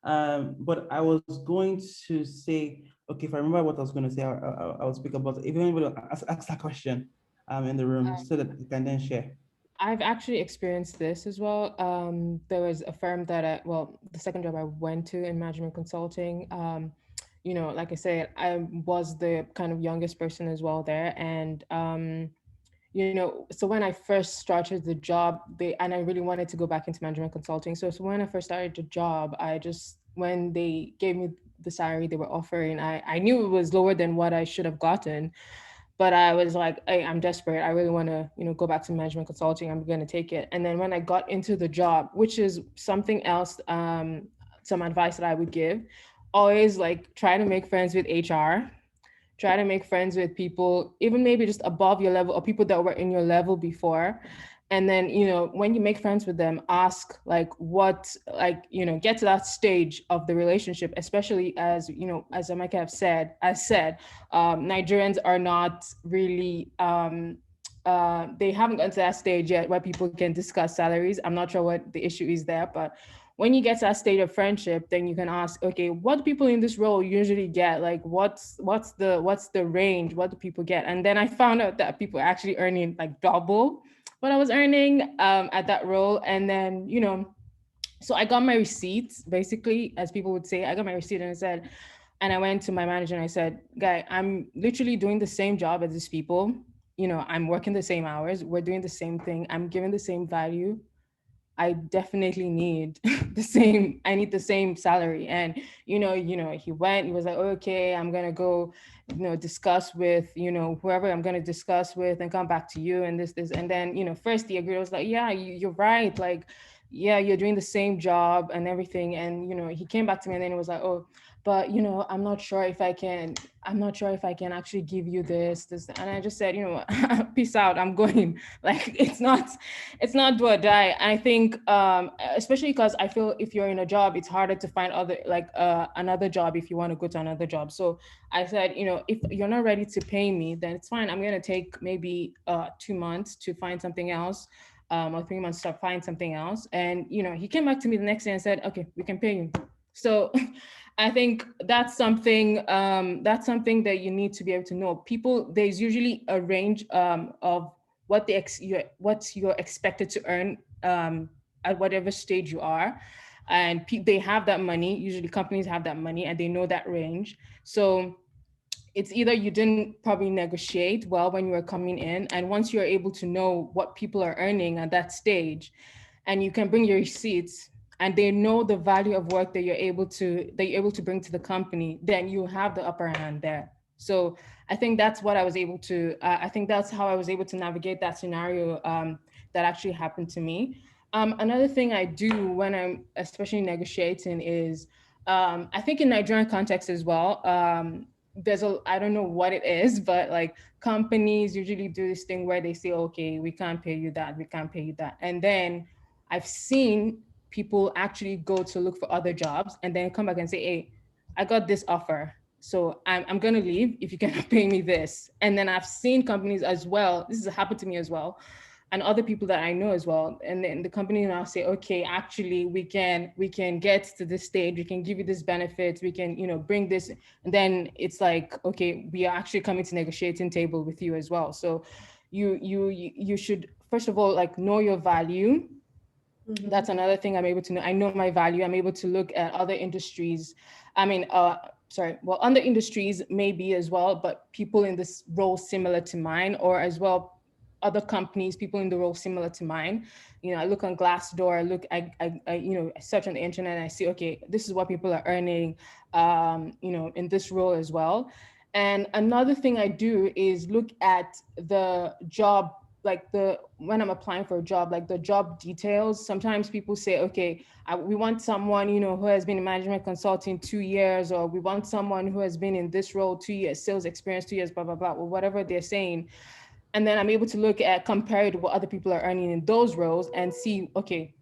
But I was going to say, okay, if I remember what I was going to say, I'll speak about it. If anybody ask that question in the room so that you can then share. I've actually experienced this as well. There was a firm that the second job I went to in management consulting, like I said, I was the kind of youngest person as well there. And, so when I first started the job, and I really wanted to go back into management consulting. So when I first started the job, when they gave me the salary they were offering, I knew it was lower than what I should have gotten. But I was like, hey, I'm desperate. I really want to, go back to management consulting. I'm going to take it. And then when I got into the job, which is something else, some advice that I would give, always like try to make friends with HR, try to make friends with people, even maybe just above your level or people that were in your level before. And then, when you make friends with them, ask get to that stage of the relationship, especially as Amaka has said, Nigerians are not really, they haven't gotten to that stage yet where people can discuss salaries. I'm not sure what the issue is there, but when you get to that state of friendship, then you can ask, okay, what do people in this role usually get? Like, what's the range? What do people get? And then I found out that people are actually earning like double what I was earning at that role. And then, so I got my receipts, basically, as people would say. I got my receipt and I went to my manager and I said, guy, I'm literally doing the same job as these people. I'm working the same hours. We're doing the same thing. I'm giving the same value. I definitely need I need the same salary. And, he was like, okay, I'm going to go, discuss with, whoever I'm going to discuss with and come back to you and this. And then, first he agreed. I was like, yeah, you're right. Like, yeah, you're doing the same job and everything. And, he came back to me and then he was like, oh, but, I'm not sure if I can actually give you this. And I just said, peace out, I'm going. Like, it's not do or die. I think, especially because I feel if you're in a job, it's harder to find another job if you want to go to another job. So I said, if you're not ready to pay me, then it's fine. I'm going to take maybe 2 months to find something else. Or 3 months to find something else. And, he came back to me the next day and said, okay, we can pay you. So I think that's something that you need to be able to know. People, there's usually a range of what you're expected to earn at whatever stage you are. And they have that money. Usually companies have that money and they know that range. So it's either you didn't probably negotiate well when you were coming in, and once you're able to know what people are earning at that stage, and you can bring your receipts, and they know the value of work that you're able to bring to the company, then you have the upper hand there. So I think that's what I was able to. I think that's how I was able to navigate that scenario that actually happened to me. Another thing I do when I'm especially negotiating is, I think in Nigerian context as well. I don't know what it is, but like companies usually do this thing where they say, okay, we can't pay you that, we can't pay you that. And then I've seen people actually go to look for other jobs and then come back and say, hey, I got this offer, so I'm going to leave if you cannot pay me this. And then I've seen companies as well, this has happened to me as well, and other people that I know as well. And then the company now say, okay, actually we can get to this stage, we can give you this benefits, we can, bring this. And then it's like, okay, we are actually coming to negotiating table with you as well. So you should, first of all, like, know your value. Mm-hmm. That's another thing I'm able to know. I know my value. I'm able to look at other industries. Other industries maybe as well, but people in this role similar to mine, or as well other companies, people in the role similar to mine. I look on Glassdoor, I search on the internet and I see, okay, this is what people are earning, in this role as well. And another thing I do is look at the job, when I'm applying for a job, like the job details. Sometimes people say, okay, we want someone, who has been in management consulting 2 years, or we want someone who has been in this role 2 years, sales experience 2 years, blah, blah, blah, or whatever they're saying. And then I'm able to look at, compare it to what other people are earning in those roles and see, okay,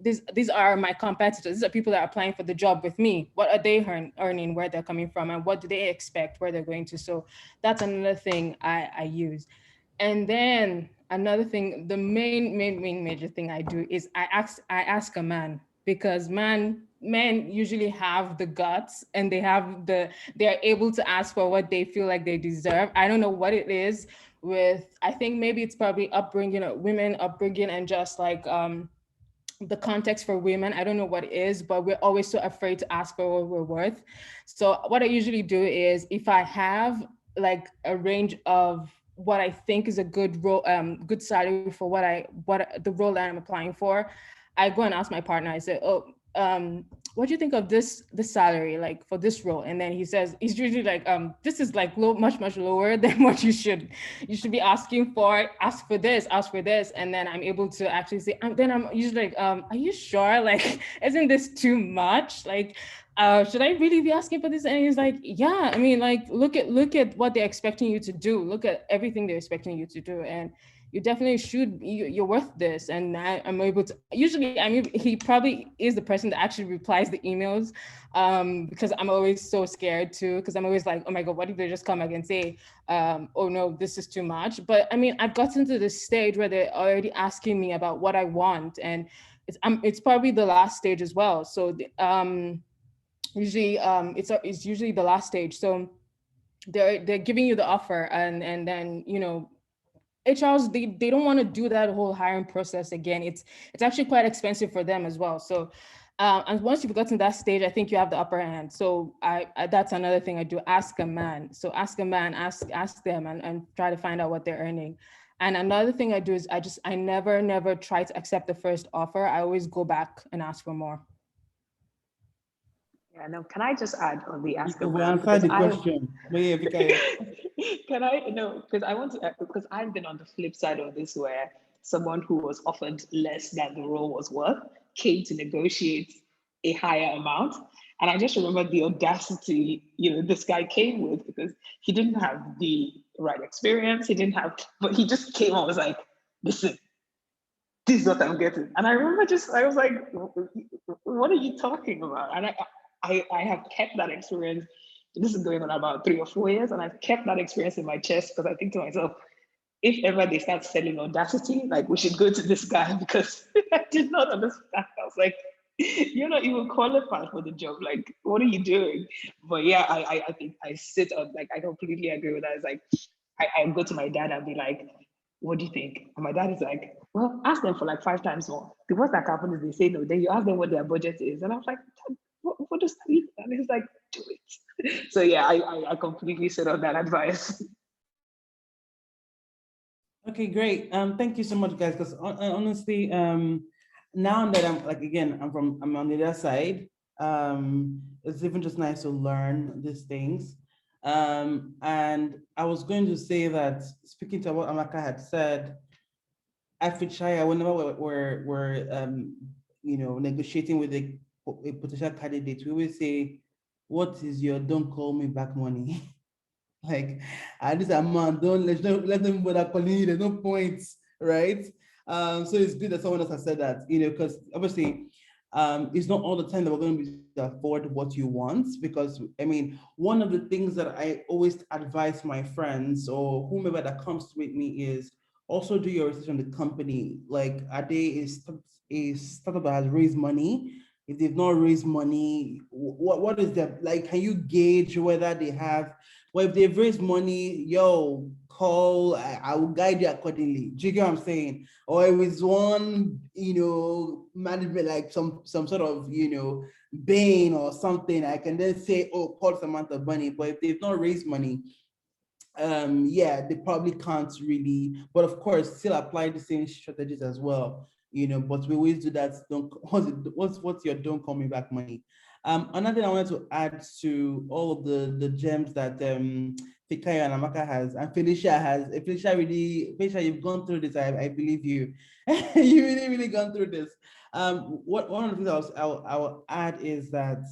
these are my competitors. These are people that are applying for the job with me. What are they earning, where they're coming from, and what do they expect, where they're going to? So that's another thing I use. And then another thing, the main major thing I do is I ask a man, because men usually have the guts and they're able to ask for what they feel like they deserve. I don't know what it is I think maybe it's probably women upbringing, and just like the context for women. I don't know what it is, but we're always so afraid to ask for what we're worth. So what I usually do is, if I have like a range of what I think is a good role, good salary for what the role that I'm applying for, I go and ask my partner. I say, oh, what do you think of this salary, like for this role? And then he's usually like, this is like much lower than what you should be asking for. Ask for this. And then I'm able to actually say, then I'm usually like, are you sure? Like, isn't this too much? Like, should I really be asking for this? And he's like, yeah, I mean, like, look at what they're expecting you to do. Look at everything they're expecting you to do. And you definitely should, you're worth this. And I'm able to, usually, he probably is the person that actually replies the emails, because I'm always so scared too, because I'm always like, oh my God, what if they just come back and say, oh no, this is too much. But I mean, I've gotten to this stage where they're already asking me about what I want. And it's probably the last stage as well. So usually it's usually the last stage. So they're giving you the offer, and then HRs, they don't want to do that whole hiring process again. It's actually quite expensive for them as well. So and once you've gotten that stage, I think you have the upper hand. So I that's another thing I do. Ask a man. So ask a man, ask them, and try to find out what they're earning. And another thing I do is I never try to accept the first offer. I always go back and ask for more. Yeah, no, can I just add on the ask You of will that? answer Because the question. But yeah, Fikayo. can I, no, because I want to, because I've been on the flip side of this where someone who was offered less than the role was worth came to negotiate a higher amount. And I just remember the audacity, this guy came with, because he didn't have the right experience. He didn't have, but he just came and was like, listen, this is what I'm getting. And I remember I was like, what are you talking about? And I have kept that experience. This is going on about 3 or 4 years, and I've kept that experience in my chest because I think to myself, if ever they start selling audacity, like we should go to this guy, because I did not understand. I was like, you're not even qualified for the job. Like, what are you doing? But yeah, I think I sit on, like, I completely agree with that. It's like, I go to my dad and be like, what do you think? And my dad is like, well, ask them for like 5 times more. The worst that happens is they say no. Then you ask them what their budget is. And I was like, what does that mean? And he's like, do it. So yeah, I completely sit on that advice. Okay, great. Thank you so much, guys. Because honestly, now that I'm like, again, I'm on the other side. It's even just nice to learn these things. And I was going to say that, speaking to what Amaka had said, at Fitchaya, whenever we're negotiating with a potential candidate, we always say, "What is your don't call me back money?" Like, at this amount, don't let them bother calling you. There's no points, right? So it's good that someone else has said that, because obviously, it's not all the time that we're going to be able to afford what you want. Because I mean, one of the things that I always advise my friends or whomever that comes with me is also do your research on the company. Like, are they a startup that has raised money? If they've not raised money, what is that like? Can you gauge whether they have? Well, if they've raised money, call, I will guide you accordingly. Do you get what I'm saying? Or if it's one, management, like some sort of, Bain or something, I can then say, oh, call some amount of money. But if they've not raised money, yeah, they probably can't really, but of course, still apply the same strategies as well, but we always do that. What's your don't call me back money? Another thing I wanted to add to all of the gems that Fikayo and Amaka has, and Felicia has. Felicia, you've gone through this. I believe you. You really gone through this. One of the things I will add is that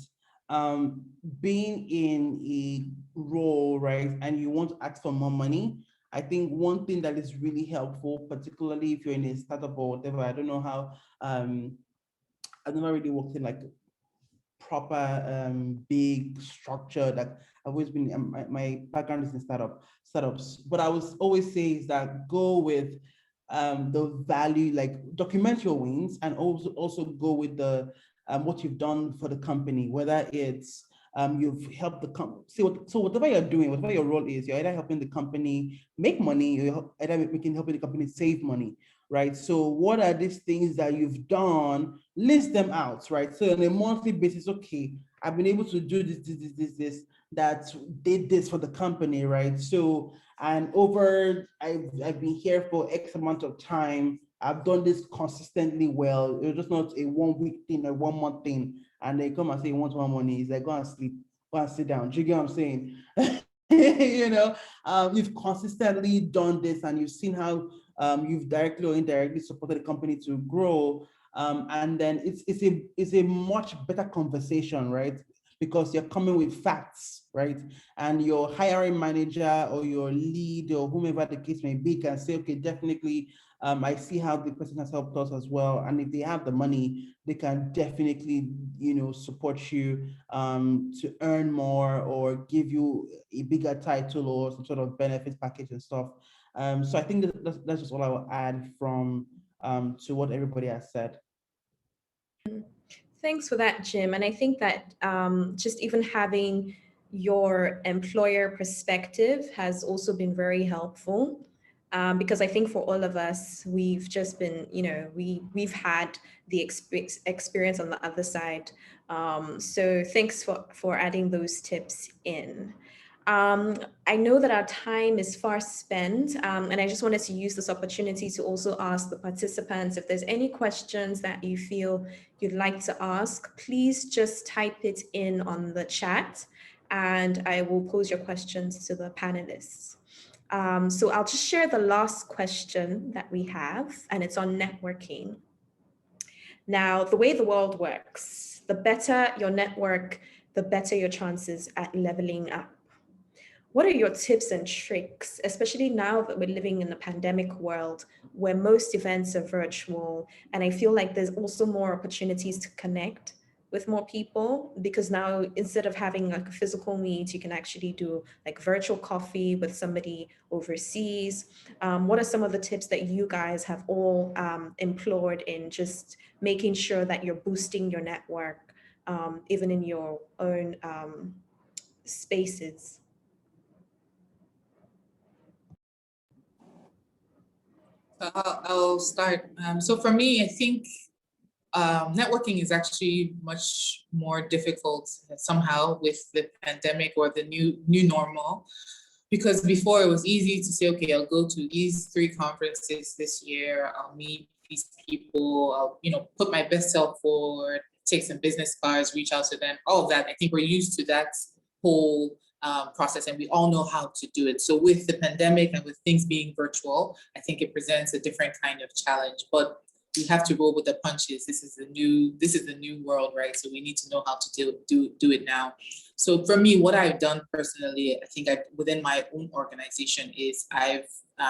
being in a role, right, and you want to ask for more money, I think one thing that is really helpful, particularly if you're in a startup or whatever, I don't know how, I've never really worked in like proper big structure that I've always been, my background is in startups, but I would always say is that go with the value, like document your wins, and also go with the what you've done for the company, whether it's you've helped the company. So whatever you're doing, whatever your role is, you're either helping the company make money, or either helping the company save money, right? So what are these things that you've done? List them out, right? So on a monthly basis, okay, I've been able to do this, that did this for the company, right? So, and I've been here for X amount of time. I've done this consistently well. It's just not a 1 week thing, a 1 month thing. And they come and say, you want more money? It's like, go and sleep, go and sit down. Do you get what I'm saying? You've consistently done this, and you've seen how you've directly or indirectly supported the company to grow. And then it's a much better conversation, right? Because you're coming with facts, right? And your hiring manager or your lead or whomever the case may be can say, okay, definitely, I see how the person has helped us as well. And if they have the money, they can definitely, support you to earn more or give you a bigger title or some sort of benefits package and stuff. So I think that's just all I will add from to what everybody has said. Thanks for that, Jim. And I think that just even having your employer perspective has also been very helpful. Because I think for all of us, we've just been, we've had the experience on the other side. So thanks for adding those tips in. I know that our time is far spent, and I just wanted to use this opportunity to also ask the participants if there's any questions that you feel you'd like to ask, please just type it in on the chat and I will pose your questions to the panelists. So I'll just share the last question that we have, and it's on networking. Now, the way the world works, the better your network, the better your chances at leveling up. What are your tips and tricks, especially now that we're living in a pandemic world where most events are virtual? And I feel like there's also more opportunities to connect with more people, because now instead of having like a physical meet, you can actually do like virtual coffee with somebody overseas. What are some of the tips that you guys have all employed in just making sure that you're boosting your network, even in your own spaces? I'll start. So for me, I think networking is actually much more difficult somehow with the pandemic or the new normal, because before it was easy to say, okay, I'll go to these 3 conferences this year, I'll meet these people, I'll put my best self forward, take some business cards, reach out to them, all of that. I think we're used to that whole process, and we all know how to do it. So with the pandemic and with things being virtual, I think it presents a different kind of challenge, but we have to roll with the punches. This is the new world, right? So we need to know how to do it now. So for me, what I've done personally, I think within my own organization is I've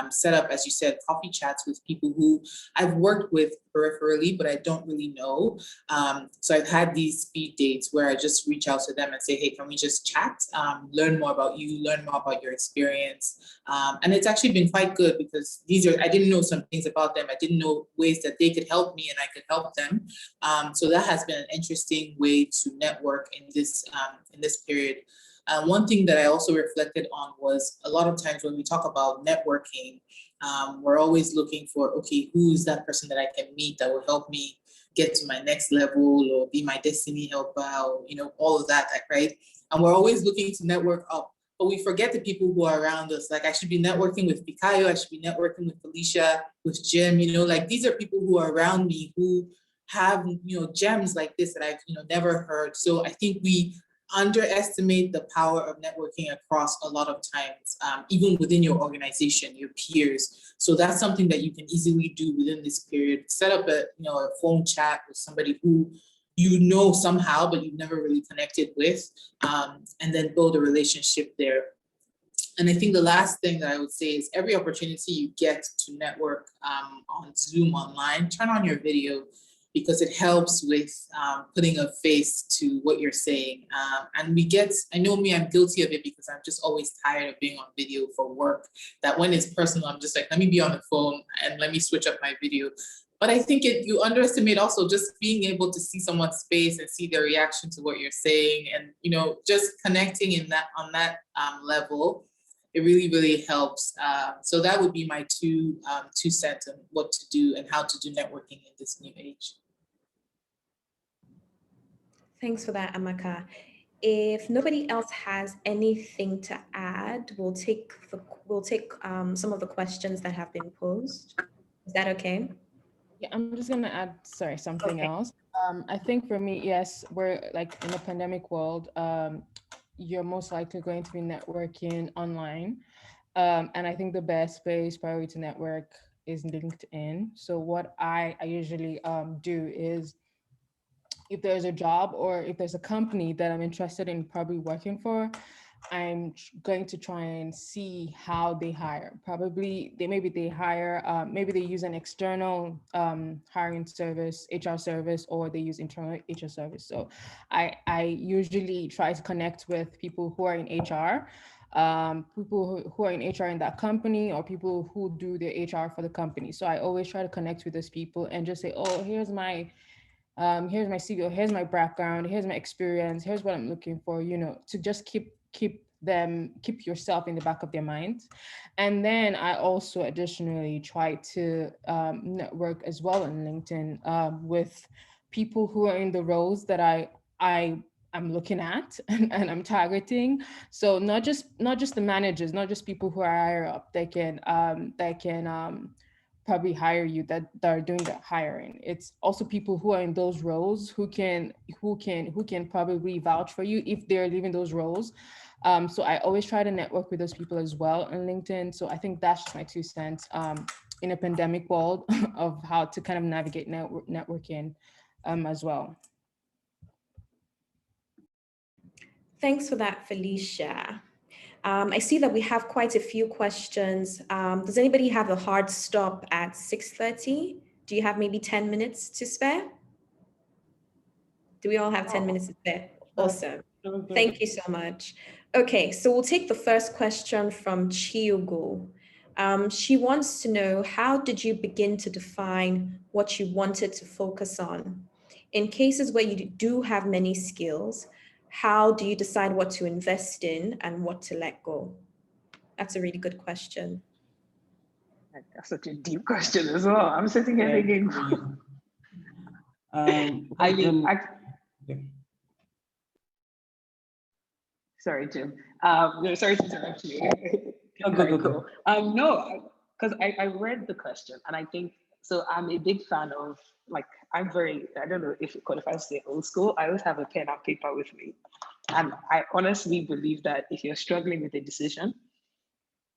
set up, as you said, coffee chats with people who I've worked with peripherally, but I don't really know. So I've had these speed dates where I just reach out to them and say, hey, can we just chat, learn more about you, learn more about your experience. And it's actually been quite good, because I didn't know some things about them. I didn't know ways that they could help me and I could help them. So that has been an interesting way to network in this period. One thing that I also reflected on was a lot of times when we talk about networking, we're always looking for, okay, who's that person that I can meet that will help me get to my next level or be my destiny helper, or, all of that, right? And we're always looking to network up, but we forget the people who are around us. Like, I should be networking with Fikayo, I should be networking with Felicia, with Jim, like these are people who are around me who have, gems like this that I've, never heard. So I think we underestimate the power of networking across a lot of times, even within your organization, your peers. So that's something that you can easily do within this period. Set up a phone chat with somebody who somehow, but you've never really connected with, and then build a relationship there. And I think the last thing that I would say is every opportunity you get to network on Zoom online, turn on your video, because it helps with putting a face to what you're saying. And I know me, I'm guilty of it, because I'm just always tired of being on video for work, that when it's personal, I'm just like, let me be on the phone and let me switch up my video. But I think you underestimate also just being able to see someone's face and see their reaction to what you're saying, and just connecting on that level. It really, really helps. So that would be my two cents on what to do and how to do networking in this new age. Thanks for that, Amaka. If nobody else has anything to add, we'll take some of the questions that have been posed. Is that okay? Yeah, I'm just gonna add, something else. I think for me, yes, we're like in a pandemic world. You're most likely going to be networking online, and I think the best place probably to network is LinkedIn. So what I usually do is, if there's a job or if there's a company that I'm interested in probably working for, I'm going to try and see how they hire. Probably maybe they use an external hiring service, HR service, or they use internal HR service. So I usually try to connect with people who are in HR, people who are in HR in that company, or people who do the HR for the company. So I always try to connect with those people and just say, oh, here's my CV, here's my background, here's my experience, here's what I'm looking for, to just keep yourself in the back of their minds. And then I also additionally try to network as well on LinkedIn with people who are in the roles that I I'm looking at and I'm targeting. So not just the managers, not just people who are higher up that can probably hire you, that are doing the hiring. It's also people who are in those roles who can probably vouch for you if they're leaving those roles. So I always try to network with those people as well on LinkedIn. So I think that's just my 2 cents in a pandemic world of how to kind of navigate networking as well. Thanks for that, Felicia. I see that we have quite a few questions. Does anybody have a hard stop at 6:30? Do you have maybe 10 minutes to spare? Do we all have 10 minutes to spare? Awesome. Thank you so much. Okay, so we'll take the first question from Chiugo. She wants to know, how did you begin to define what you wanted to focus on? In cases where you do have many skills, how do you decide what to invest in and what to let go? That's a really good question. That's such a deep question as well. I'm sitting here thinking. Sorry, Jim. No, sorry to interrupt you. Very cool. No, because I read the question, and I think, so I'm a big fan of, like, I don't know if it qualifies to say old school. I always have a pen and paper with me. And I honestly believe that if you're struggling with a decision,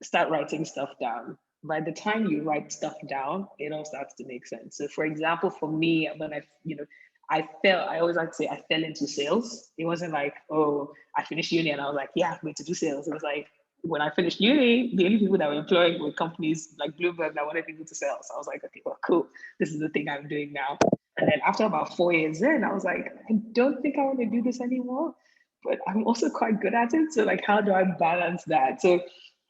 start writing stuff down. By the time you write stuff down, it all starts to make sense. So for example, for me, when I always like to say I fell into sales. It wasn't like, oh, I finished uni and I was like, yeah, I'm going to do sales. It was like, when I finished uni, the only people that were employed were companies like Bloomberg that wanted people to sell. So I was like, okay, well, cool. This is the thing I'm doing now. And then after about 4 years in, I was like, I don't think I want to do this anymore, but I'm also quite good at it. So like, how do I balance that? So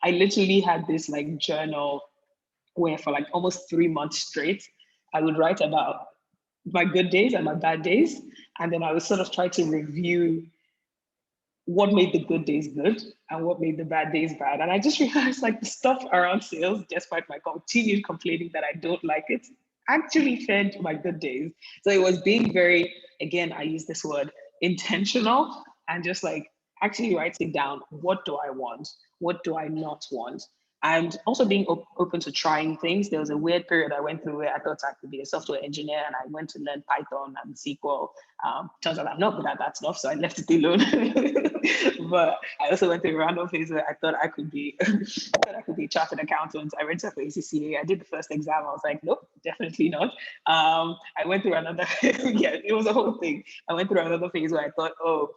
I literally had this like journal where for like almost 3 months straight, I would write about my good days and my bad days. And then I would sort of try to review what made the good days good and what made the bad days bad. And I just realized like the stuff around sales, despite my continued complaining that I don't like it, actually fed my good days. So it was being very, again, I use this word, intentional, and just like actually writing down, what do I want? What do I not want? And also being open to trying things. There was a weird period I went through where I thought I could be a software engineer, and I went to learn Python and SQL. Turns out I'm not good at that stuff, so I left it alone. But I also went through a random phase where I thought I could be a chartered accountant. I registered for ACCA. I did the first exam. I was like, nope, definitely not. I went through another, yeah, it was a whole thing. I went through another phase where I thought, oh,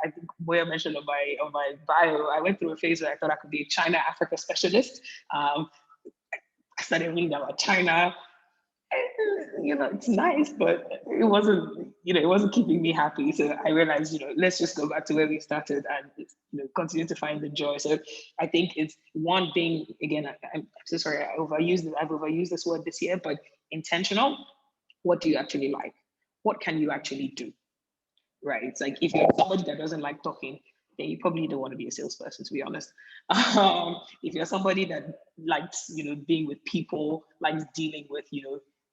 I think Moya mentioned on my bio, I went through a phase where I thought I could be a China Africa specialist. I started reading about China. It's nice, but it wasn't keeping me happy. So I realized, let's just go back to where we started and continue to find the joy. So I think it's one thing, again, I'm so sorry, I've overused this word this year, but intentional. What do you actually like? What can you actually do? Right? It's like, if you're somebody that doesn't like talking, then you probably don't want to be a salesperson, to be honest. If you're somebody that likes, being with people, likes dealing with,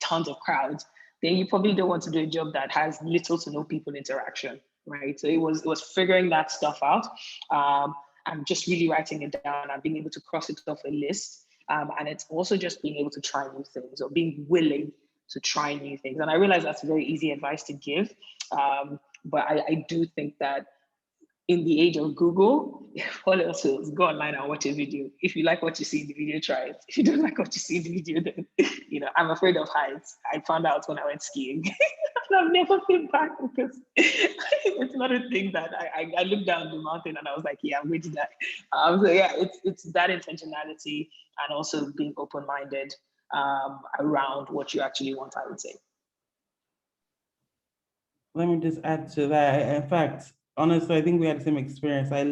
tons of crowds, then you probably don't want to do a job that has little to no people interaction, right? So it was figuring that stuff out, and just really writing it down and being able to cross it off a list. And it's also just being able to try new things, or being willing to try new things. And I realize that's very easy advice to give. But I do think that in the age of Google, all else is go online and watch a video. If you like what you see in the video, try it. If you don't like what you see in the video, then, I'm afraid of heights. I found out when I went skiing. And I've never been back because it's not a thing that I looked down the mountain and I was like, yeah, I'm going to die. So yeah, it's that intentionality and also being open-minded around what you actually want, I would say. Let me just add to that. In fact, honestly, I think we had the same experience. I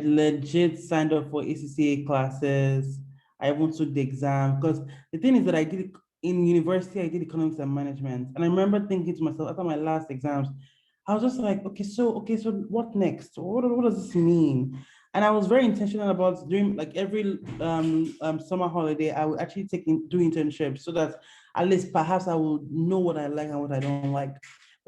legit signed up for ACCA classes. I even took the exam, because the thing is that I did in university, I did economics and management. And I remember thinking to myself after my last exams, I was just like, okay, so what next? What does this mean? And I was very intentional about doing, like, every summer holiday, I would actually do internships so that at least perhaps I will know what I like and what I don't like.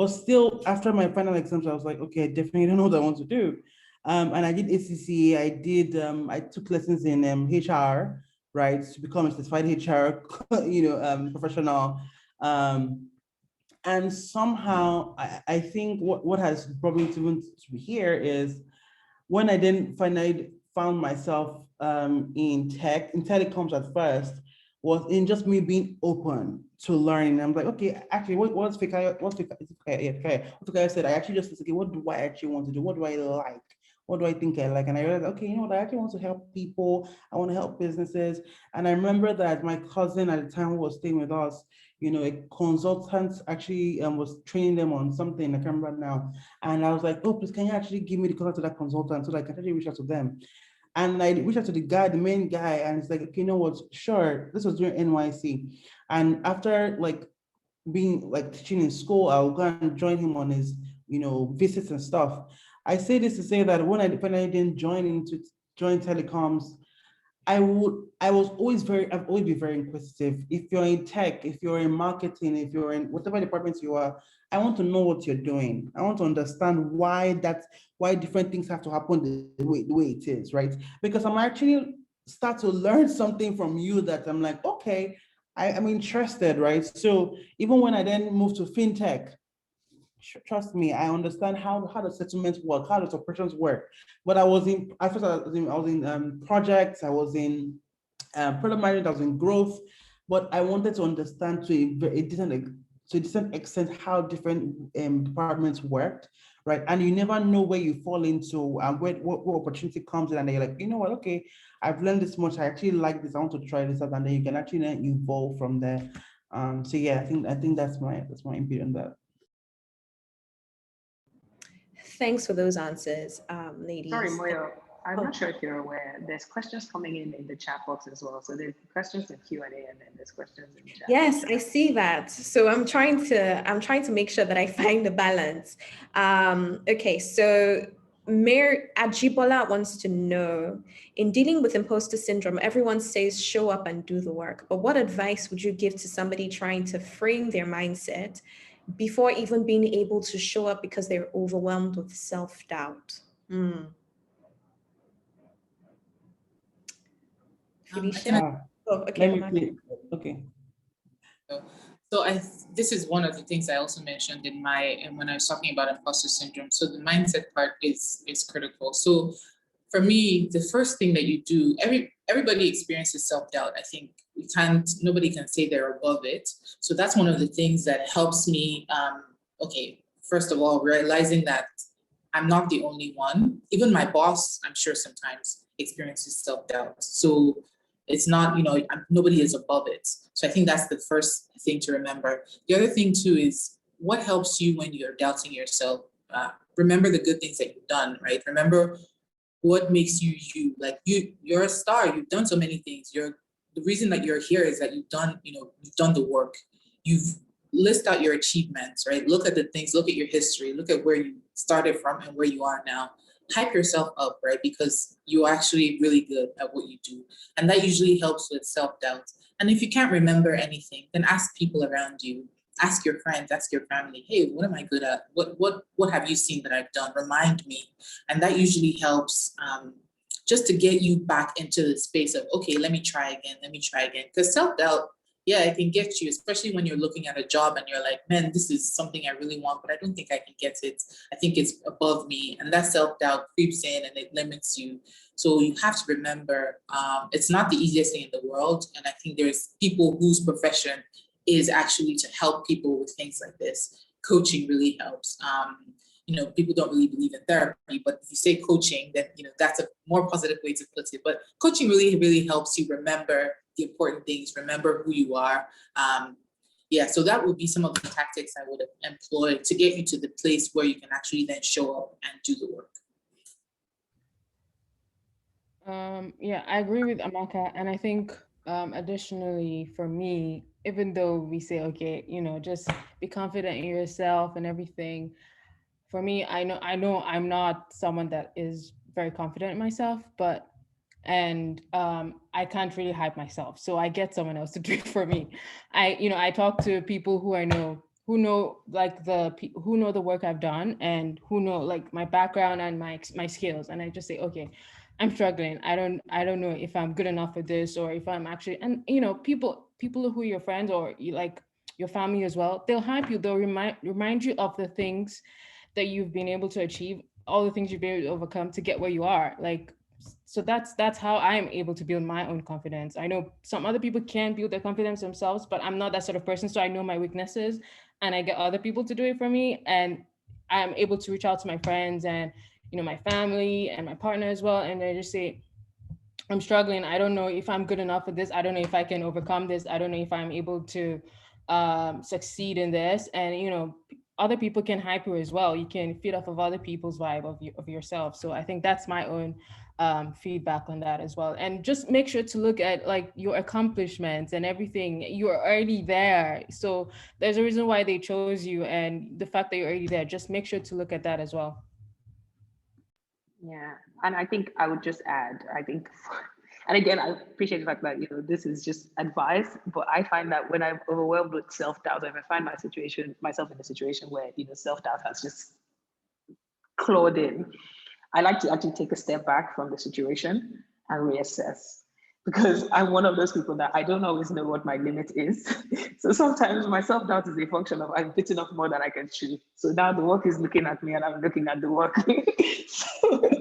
But still, after my final exams, I was like, okay, I definitely don't know what I want to do. And I did ACC. I took lessons in HR, right, to become a certified HR, professional. And somehow, I think what has brought me to here is when I then finally found myself in telecoms at first, was in just me being open to learning. I'm like, okay, actually, what's Fikayo? What's Fikayo? Yeah, Fikayo. What Fikayo said, I actually just said, okay, what do I actually want to do? What do I like? What do I think I like? And I realized, okay, you know what? I actually want to help people. I want to help businesses. And I remember that my cousin at the time who was staying with us, a consultant actually was training them on something. I can't remember now. And I was like, oh, please, can you actually give me the contact of that consultant so that I can actually reach out to them? And I reached out to the main guy, and it's like, okay, you know what? Sure. This was during NYC. And after being teaching in school, I'll go and join him on his, visits and stuff. I say this to say that when I didn't join telecoms, I've always been very inquisitive. If you're in tech, if you're in marketing, if you're in whatever departments you are, I want to know what you're doing. I want to understand why different things have to happen the way it is, right? Because I'm actually start to learn something from you that I'm like, okay, I'm interested, right? So even when I then moved to fintech, trust me, I understand how the settlements work, how the operations work. But I was in projects, I was in product management, I was in growth, but I wanted to understand to a decent extent how different departments worked, right? And you never know where you fall into, what opportunity comes in, and you're like, you know what? Okay, I've learned this much. I actually like this. I want to try this out, and then you can actually then evolve from there. So yeah, I think that's my input on that. Thanks for those answers, ladies. Sorry, Moyo. I'm not sure if you're aware. There's questions coming in the chat box as well. So there's questions in Q&A, and then there's questions in the chat. Yes, I see that. So I'm trying to make sure that I find the balance. Okay, so Mayor Ajibola wants to know, in dealing with imposter syndrome, everyone says show up and do the work. But what advice would you give to somebody trying to frame their mindset before even being able to show up because they're overwhelmed with self-doubt? Felicia? Okay. So this is one of the things I also mentioned when I was talking about imposter syndrome. So the mindset part is critical. So for me, the first thing that you do, everybody experiences self-doubt. I think nobody can say they're above it. So that's one of the things that helps me. First of all, realizing that I'm not the only one. Even my boss, I'm sure sometimes experiences self-doubt. So it's not, nobody is above it. So I think that's the first thing to remember. The other thing too is what helps you when you're doubting yourself. Remember the good things that you've done, right? Remember what makes you you. Like you're a star. You've done so many things. The reason that you're here is that you've done the work. You've list out your achievements, right? Look at the things, look at your history, look at where you started from and where you are now. Hype yourself up, right? Because you're actually really good at what you do. And that usually helps with self-doubt. And if you can't remember anything, then ask people around you. Ask your friends, ask your family, hey, what am I good at? What have you seen that I've done? Remind me. And that usually helps just to get you back into the space of, okay, let me try again. Because self-doubt, yeah, it can get you, especially when you're looking at a job and you're like, man, this is something I really want, but I don't think I can get it. I think it's above me. And that self-doubt creeps in and it limits you. So you have to remember, it's not the easiest thing in the world. And I think there's people whose profession is actually to help people with things like this. Coaching really helps. People don't really believe in therapy, but if you say coaching, then that's a more positive way to put it. But coaching really, really helps you remember the important things, remember who you are. So that would be some of the tactics I would employ to get you to the place where you can actually then show up and do the work. I agree with Amaka, and I think additionally for me, even though we say, okay, just be confident in yourself and everything, for me, I know I'm not someone that is very confident in myself, and I can't really hype myself. So I get someone else to do it for me. I talk to people who I know who know like who know the work I've done and who know like my background and my skills, and I just say, okay, I'm struggling. I don't know if I'm good enough for this, or if I'm actually, and you know, people who are your friends or like your family as well, they'll hype you. They'll remind you of the things that you've been able to achieve, all the things you've been able to overcome to get where you are. Like, so that's how I'm able to build my own confidence. I know some other people can build their confidence themselves, but I'm not that sort of person. So I know my weaknesses, and I get other people to do it for me, and I'm able to reach out to my friends and, you know, my family and my partner as well, and I just say, I'm struggling. I don't know if I'm good enough for this. I don't know if I can overcome this. I don't know if I'm able to succeed in this. And, you know, other people can hype you as well. You can feed off of other people's vibe of yourself. So I think that's my own feedback on that as well. And just make sure to look at like your accomplishments and everything. You're already there. So there's a reason why they chose you, and the fact that you're already there, just make sure to look at that as well. Yeah, and I think I would just add, I think, and again, I appreciate the fact that, you know, this is just advice, but I find that when I'm overwhelmed with self-doubt, if I find myself in a situation where, you know, self-doubt has just clawed in, I like to actually take a step back from the situation and reassess. Because I'm one of those people that I don't always know what my limit is. So sometimes my self-doubt is a function of I've bitten off more than I can chew. So now the work is looking at me and I'm looking at the work. So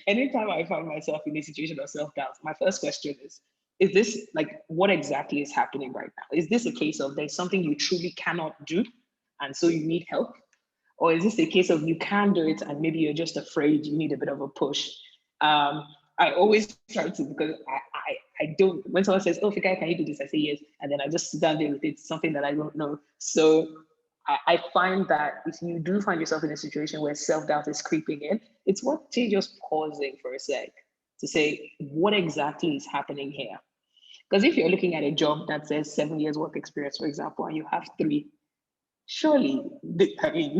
anytime I find myself in a situation of self-doubt, my first question is this like, what exactly is happening right now? Is this a case of there's something you truly cannot do and so you need help? Or is this a case of you can do it and maybe you're just afraid you need a bit of a push? I always try to, because I don't, when someone says, oh, Fikayo, can you do this? I say yes. And then I just sit down there with it, something that I don't know. So I find that if you do find yourself in a situation where self-doubt is creeping in, it's worth just pausing for a sec to say, what exactly is happening here? Because if you're looking at a job that says 7 years work experience, for example, and you have 3, surely, I mean,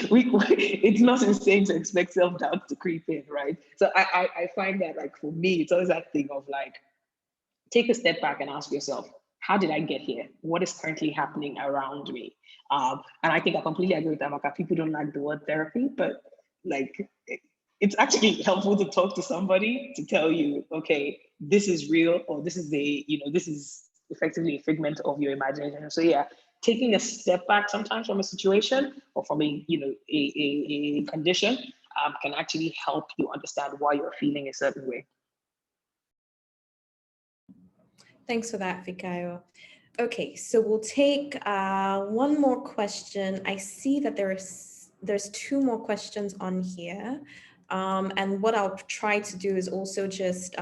it's not insane to expect self-doubt to creep in, right? So I find that, like, for me, it's always that thing of like, take a step back and ask yourself, how did I get here? What is currently happening around me? And I think I completely agree with Amaka. People don't like the word therapy, but like, it's actually helpful to talk to somebody to tell you, okay, this is real, or this is this is effectively a figment of your imagination. So yeah, taking a step back sometimes from a situation or from a condition can actually help you understand why you're feeling a certain way. Thanks for that, Fikayo. Okay, so we'll take one more question. I see that there's 2 more questions on here. And what I'll try to do is also just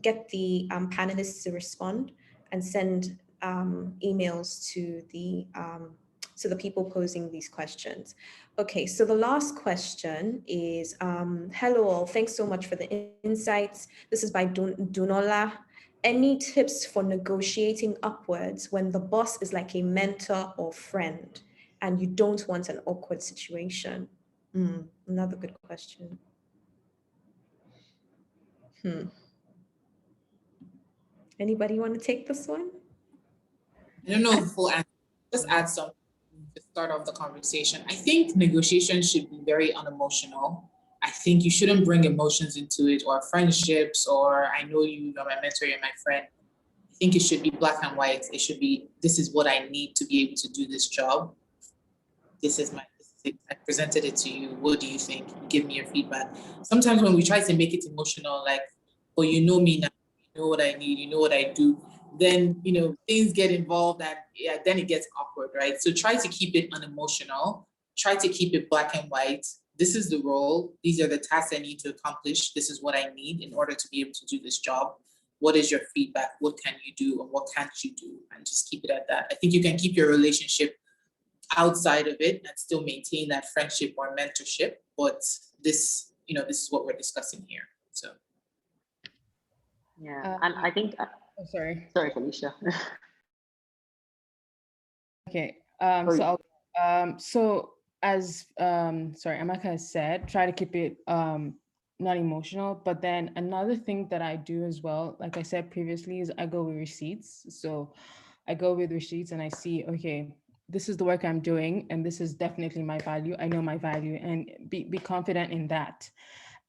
get the panelists to respond and send emails to the people posing these questions. Okay, so the last question is, hello all, thanks so much for the insights. This is by Dunola. Any tips for negotiating upwards when the boss is like a mentor or friend and you don't want an awkward situation? Another good question. Anybody want to take this one? I don't know the full answer. Just add something to start off the conversation. I think negotiation should be very unemotional. I think you shouldn't bring emotions into it, or friendships, or I know you're my mentor, you're my friend. I think it should be black and white. It should be, this is what I need to be able to do this job. This is it. I presented it to you. What do you think? Give me your feedback. Sometimes when we try to make it emotional, like, oh, you know me now, you know what I need, you know what I do, then, things get involved and then it gets awkward, right? So try to keep it unemotional. Try to keep it black and white. This is the role. These are the tasks I need to accomplish. This is what I need in order to be able to do this job. What is your feedback? What can you do and what can't you do? And just keep it at that. I think you can keep your relationship outside of it and still maintain that friendship or mentorship. But this is what we're discussing here. So. Yeah, and I think. Sorry, Felicia. Okay. So as Amaka has said, try to keep it not emotional. But then another thing that I do as well, like I said previously, is I go with receipts. So I go with receipts and I see, okay, this is the work I'm doing, and this is definitely my value. I know my value, and be confident in that.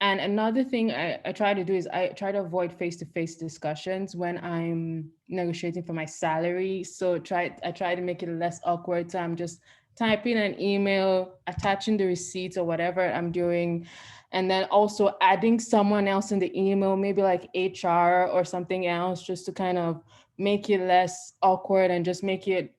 And another thing I try to do is I try to avoid face-to-face discussions when I'm negotiating for my salary. So I try to make it less awkward. So I'm just typing an email, attaching the receipts or whatever I'm doing, and then also adding someone else in the email, maybe like HR or something else, just to kind of make it less awkward and just make it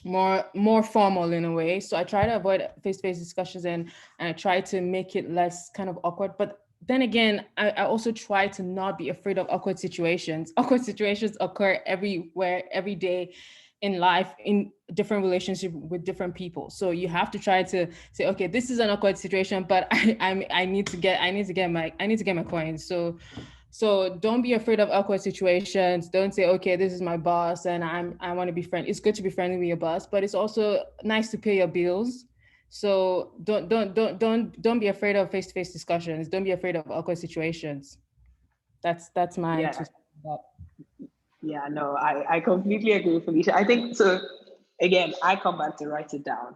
more formal in a way. So I try to avoid face-to-face discussions, and I try to make it less kind of awkward. But then again, I also try to not be afraid of awkward situations. Awkward situations occur everywhere, every day in life, in different relationships with different people. So you have to try to say, okay, this is an awkward situation, but I need to get my coins. So don't be afraid of awkward situations. Don't say, okay, this is my boss and I want to be friendly. It's good to be friendly with your boss, but it's also nice to pay your bills. So don't be afraid of face-to-face discussions. Don't be afraid of awkward situations. That's my Yeah. two cents about Yeah, no, I completely agree with Felicia. I think so. Again, I come back to write it down.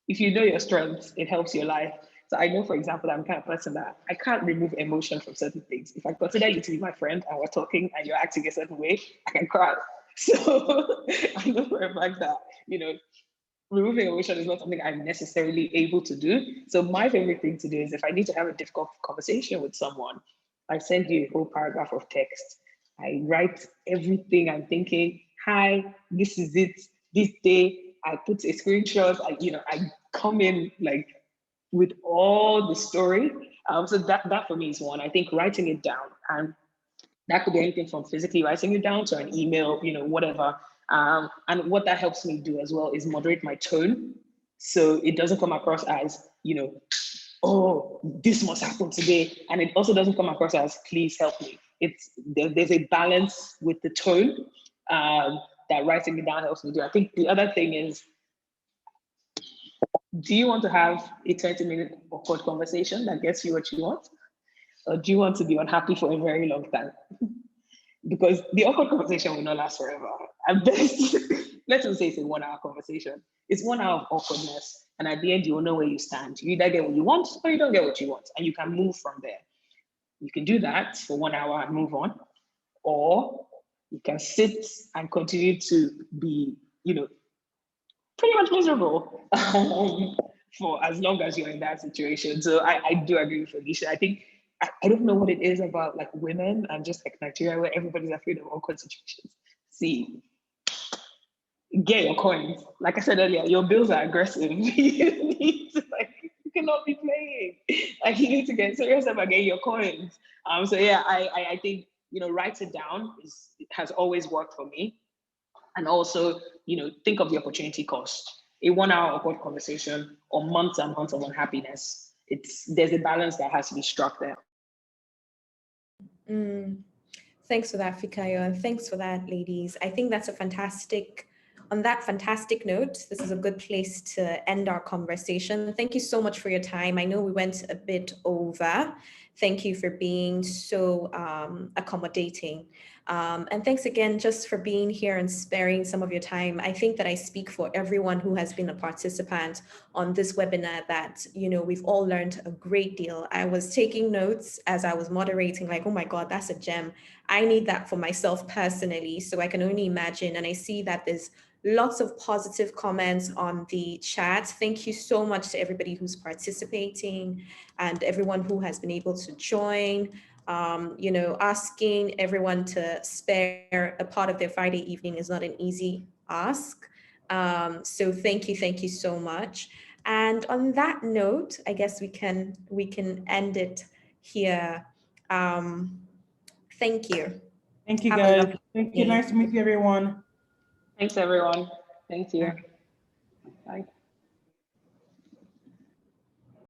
If you know your strengths, it helps your life. So I know, for example, I'm the kind of person that I can't remove emotion from certain things. If I consider you to be my friend and we're talking and you're acting a certain way, I can cry. So I know for a fact that, removing emotion is not something I'm necessarily able to do. So my favorite thing to do is if I need to have a difficult conversation with someone, I send you a whole paragraph of text. I write everything I'm thinking. Hi, this is it. This day, I put a screenshot. I come in like with all the story. So that for me is one. I think writing it down, and that could be anything from physically writing it down to an email, whatever. And what that helps me do as well is moderate my tone, so it doesn't come across as, oh, this must happen today. And it also doesn't come across as, please help me. There's a balance with the tone that writing it down helps me do. I think the other thing is, do you want to have a 20-minute awkward conversation that gets you what you want? Or do you want to be unhappy for a very long time? Because the awkward conversation will not last forever. At best, let's just say it's a 1-hour conversation. It's 1 hour of awkwardness. And at the end, you will know where you stand. You either get what you want or you don't get what you want. And you can move from there. You can do that for 1 hour and move on. Or you can sit and continue to be, pretty much miserable for as long as you're in that situation. So I do agree with Felicia. I think, I don't know what it is about like women and just like Nigeria where everybody's afraid of awkward situations. See, get your coins. Like I said earlier, your bills are aggressive. You cannot be playing. Like you need to get serious about getting your coins. So yeah, I think, write it down has always worked for me. And also, think of the opportunity cost. A 1 hour awkward conversation or months and months of unhappiness. There's a balance that has to be struck there. Thanks for that, Fikayo, and thanks for that, ladies. I think that's on that fantastic note, this is a good place to end our conversation. Thank you so much for your time. I know we went a bit over. Thank you for being so accommodating. And thanks again just for being here and sparing some of your time. I think that I speak for everyone who has been a participant on this webinar that, we've all learned a great deal. I was taking notes as I was moderating, like, oh my God, that's a gem. I need that for myself personally. So I can only imagine. And I see that there's lots of positive comments on the chat. Thank you so much to everybody who's participating and everyone who has been able to join. Asking everyone to spare a part of their Friday evening is not an easy ask. So thank you so much. And on that note, I guess we can end it here. Thank you. Thank you, Have a guys. lovely Thank you. day. Nice to meet you, everyone. Thanks, everyone. Thank you. Bye.